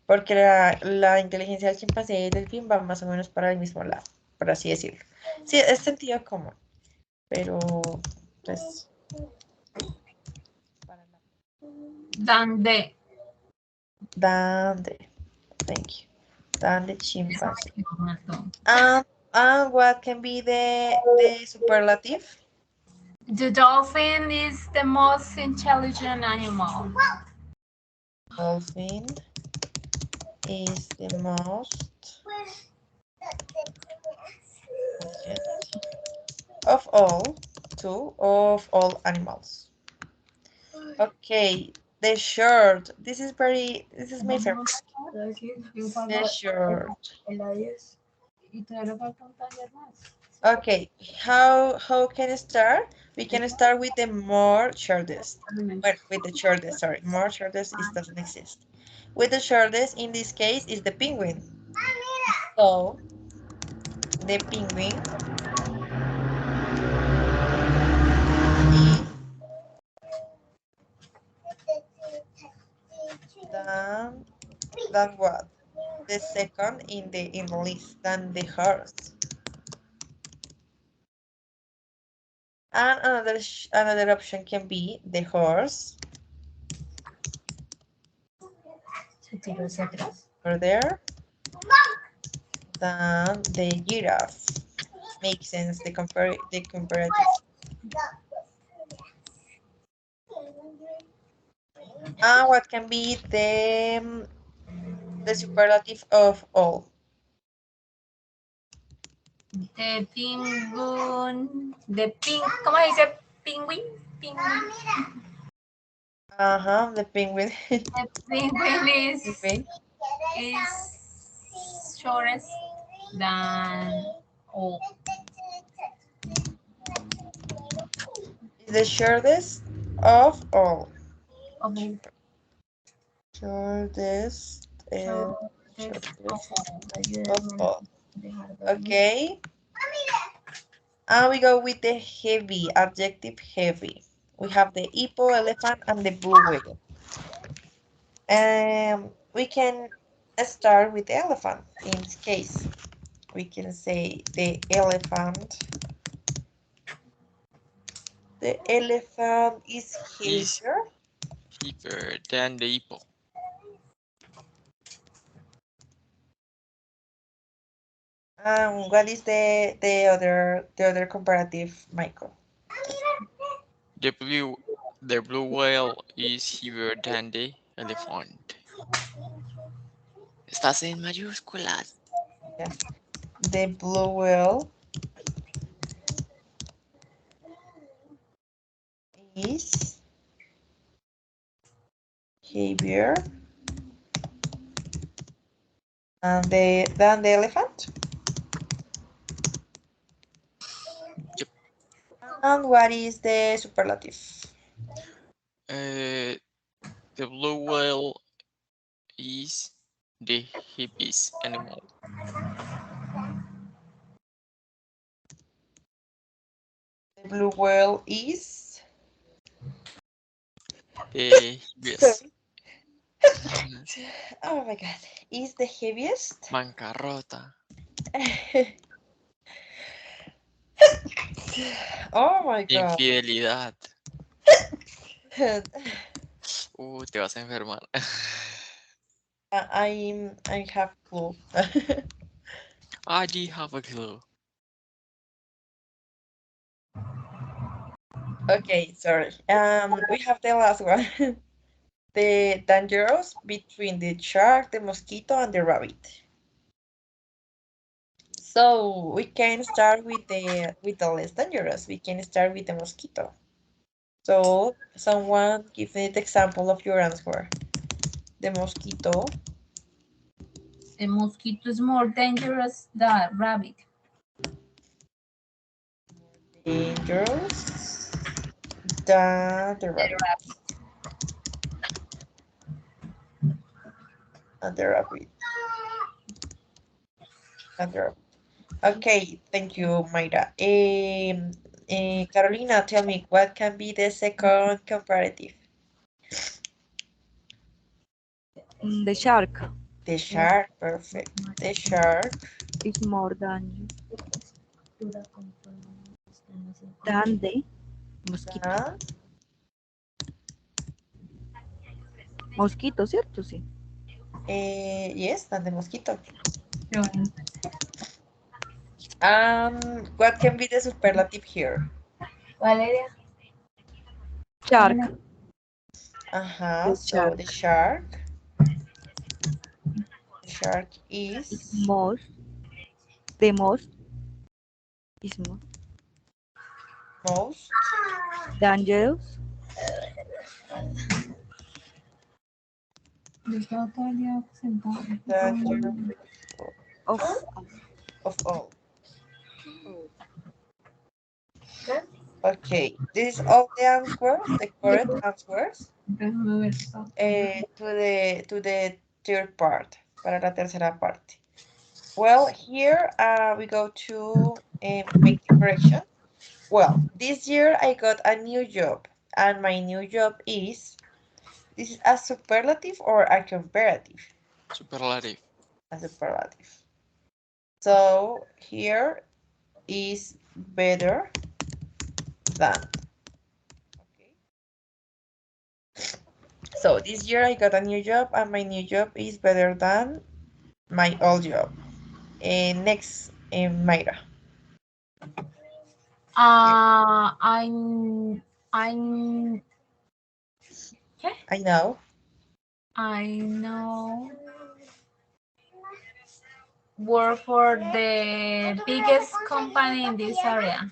Porque la inteligencia del chimpancé y el delfín van más o menos para el mismo lado, por así decirlo. Sí, es sentido común. Pero, pues, para la... Dande. Dande. Thank you. Dande chimpanzee. And what can be the superlative? The dolphin is the most intelligent animal. Dolphin is the most intelligent of all animals. Okay, the short. This is my favorite. The short. Okay, how can I start? We can start with the more shortest. Well, with the shortest, sorry. More shortest is doesn't exist. With the shortest, in this case, is the penguin. So, the penguin is than, than what? The second in the list, than the horse. And another option can be the horse. Over there. Than the giraffe. Makes sense, the comparative. And what can be the superlative of all? The penguin. ¿Cómo se dice? Penguin. The penguin. The penguin Penguin. is shortest than all. Is the shortest of all. Okay. Shortest Shortest of all. Okay. And we go with the heavy, adjective heavy. We have the hippo, elephant, and the blue whale. We can start with the elephant. In this case, we can say the elephant. The elephant is heavier. Heavier than the hippo. What is the other comparative, Michael? The blue whale is heavier than the elephant. Estás en mayúsculas. Yeah. The blue whale is heavier than the elephant. Yep. And what is the superlative? The blue whale is the heaviest animal. The blue whale is The heaviest. oh my god, is the heaviest. Bancarrota. Oh my god. Infidelidad. Te vas a enfermar. I have clue. I do have a clue. Okay, sorry. We have the last one. The dangerous between the shark, the mosquito, and the rabbit. So we can start with the less dangerous. We can start with the mosquito. So someone give me the example of your answer. The mosquito. The mosquito is more dangerous than rabbit. Dangerous than the rabbit. And the rabbit. And the rabbit. Okay, thank you, Mayra. Carolina, tell me what can be the second comparative? The shark The shark, perfect. The shark is more than the mosquito. than, Mosquito, ¿cierto? Sí. yes, than the mosquito. Qué bueno. What can be the superlative here? Valeria. Shark. Uh-huh, The so shark the shark is is the most is most most dangerous Yo estaba todo el día sentada. dangerous of of all. Okay, this is all the answers, the correct answers Déjame ver. to the third part, para la tercera parte. Well, here we go to make the correction. Well, this year I got a new job, and my new job is, this is a superlative or a comparative? Superlative. A superlative. So here is better than. Okay. So this year I got a new job, and my new job is better than my old job. Next, Mayra. I'm ¿qué? I know. I know work for the biggest company in this area.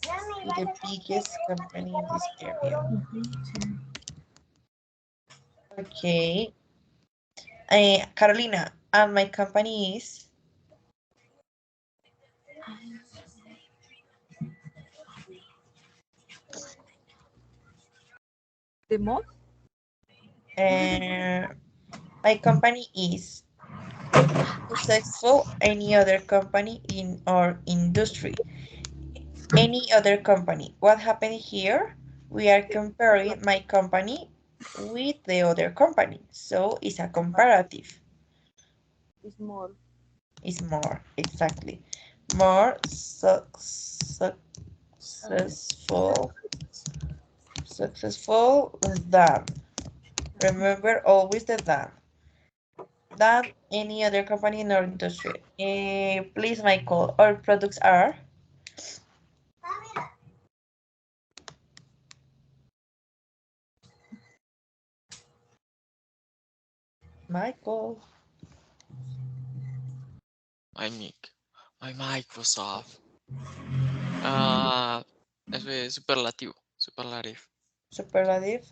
To the biggest company in this area. Okay. Carolina, and my company is the most uh, my company is successful any other company in our industry. Any other company. What happened here? We are comparing my company with the other company. So it's a comparative. is more It's more, exactly. More successful than. Remember always the than any other company in our industry. Please, Michael, our products are Michael. My mic. My Microsoft. Eso es superlativo. Superlative. Superlative.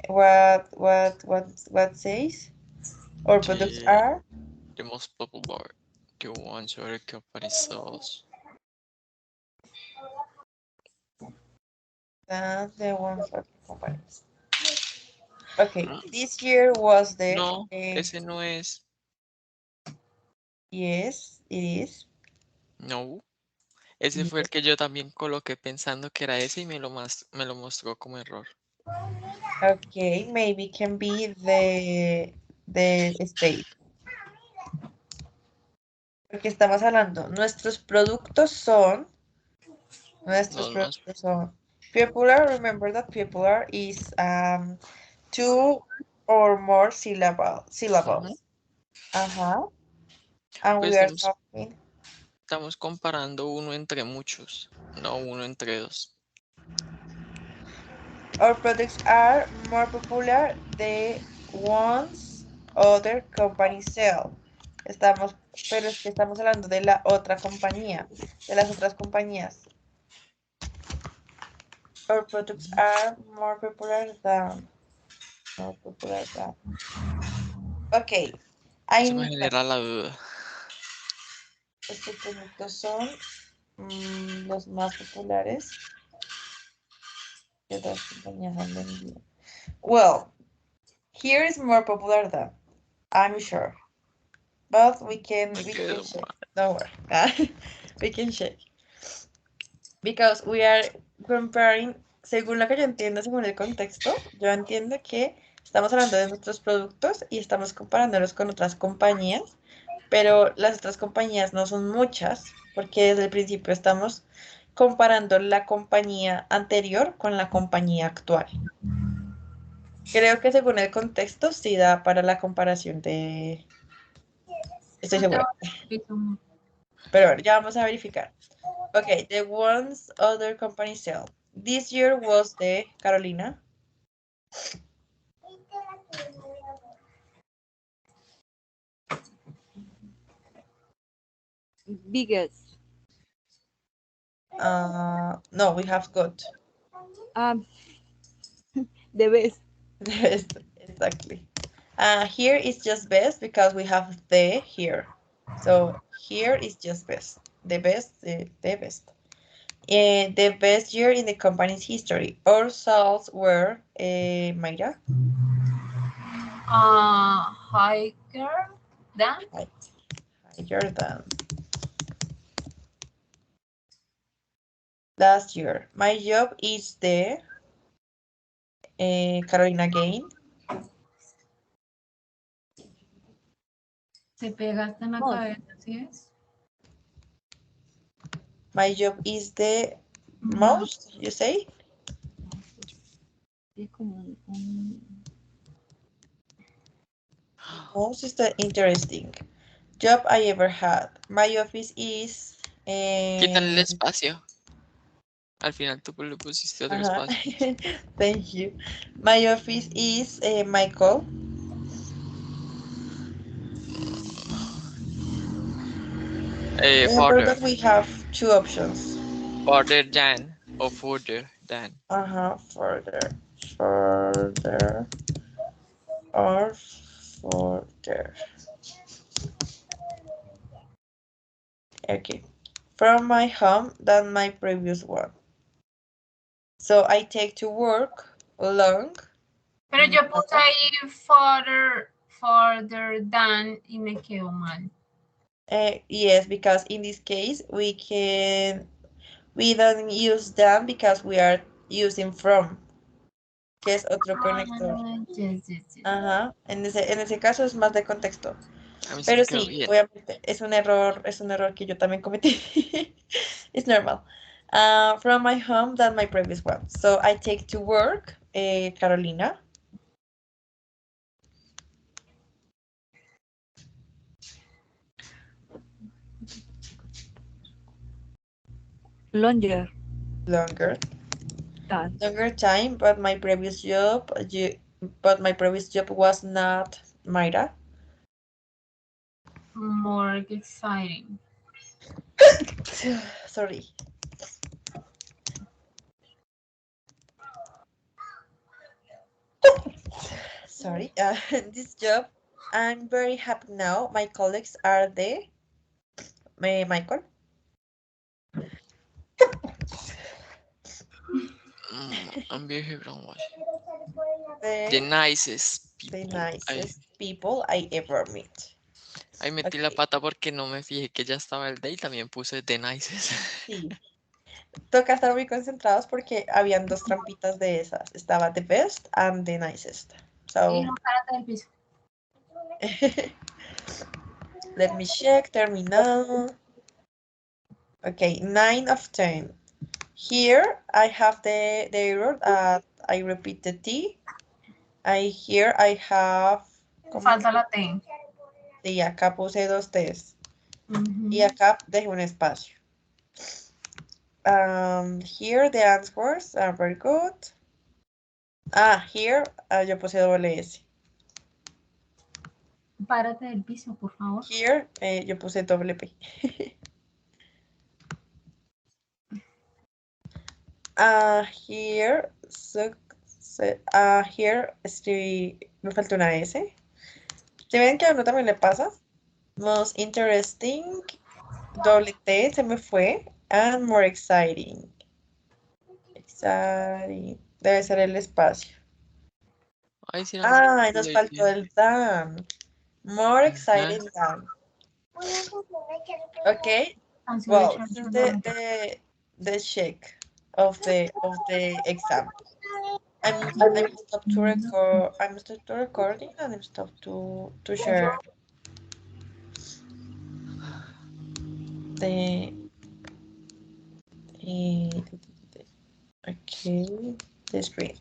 What says? Our products The, are the most popular. The ones where the company sells. than the ones for the companies. Okay, ¿Mm? this year was the No, ese no es. yes, it is. No. Ese fue el Yes. que yo también coloqué pensando que era ese y me lo mostró como error. Okay, maybe can be the state. Porque estamos hablando, nuestros Los más. productos son popular. Remember that popular is two or more Ujú. syllables. Uh-huh. And Pues we are talking. estamos comparando uno entre muchos, no uno entre dos. Our products are more popular the ones other companies sell. Pero es que estamos hablando de la otra compañía, de las otras compañías. Our products are more popular than. More popular than. Ok. Eso me Hay, genera la duda. estos productos son los más populares. ¿Qué otras compañías han vendido? Well, here is more popular than, I'm sure. But we can Me check. quedo mal. Don't worry. We can check. Because we are comparing, según lo que yo entiendo, según el contexto, yo entiendo que estamos hablando de nuestros productos y estamos comparándolos con otras compañías, pero las otras compañías no son muchas, porque desde el principio estamos comparando la compañía anterior con la compañía actual. Creo que según el contexto sí da para la comparación de... Estoy No te segura. voy a decir. Pero bueno, ya vamos a verificar. Okay, the ones other companies sell. This year was the Carolina. Biggest. No, we have got. Um, the best. Yes, exactly. Here is just best because we have the here. So here is just best. The best, the best. The best year in the company's history. Our sales were, Mayra, Hiker than higher than last year. My job is the Carolina Gain. te pegaste en la Most. cabeza, ¿sí es? My job is the No. most, you say? Es como un Most is the interesting job I ever had. My office is... Quítale el espacio. Al final tú le pusiste otro Ajá. espacio. Thank you. My office is Michael. Remember Farther. that we have two options. Farther than or further than. Further. Further or further. Okay. From my home than my previous one. So I take to work long. Pero yo puse ahí farther than y me quedó mal. Yes, because in this case we don't use them because we are using from, que es otro conector. Yes. Ajá, en ese caso es más de contexto. A mí sí Pero me quedó sí, bien. obviamente es un error que yo también cometí. It's normal. From my home than my previous one. So I take to work, Carolina. longer Longer. than. Longer time, but my previous job, was not Mayra. More exciting. Sorry. Sorry. This job, I'm very happy now. My colleagues are Michael. I'm very brown wash. The The, nicest the people. nicest people I ever met. Ahí metí la Okay, pata porque no me fijé que ya estaba el de y también puse the nicest. sí. Toca estar muy concentrados porque habían dos trampitas de esas. Estaba the best and the nicest. Y So, no, párate del piso. let me check. Terminado. Okay, 9 of 10. Here I have the error. I repeat the T. Here I have... ¿Cómo? Falta la T. Sí, acá puse dos T's. Ujú. Y acá dejé un espacio. Here the answers are very good. Here yo puse doble S. Párate del piso, por favor. Here yo puse doble P. Here, here me falta una S. ¿Se ven que a uno también le pasa? Most interesting, doble T se me fue. And more exciting. Exciting. Debe ser el espacio. Ahí sí no me Ay, nos faltó superlative. el than. More exciting than. Okay. Well, this is the check of the exam. I'm stop to record. I'm stop to recording and I'm stop to share the okay the screen.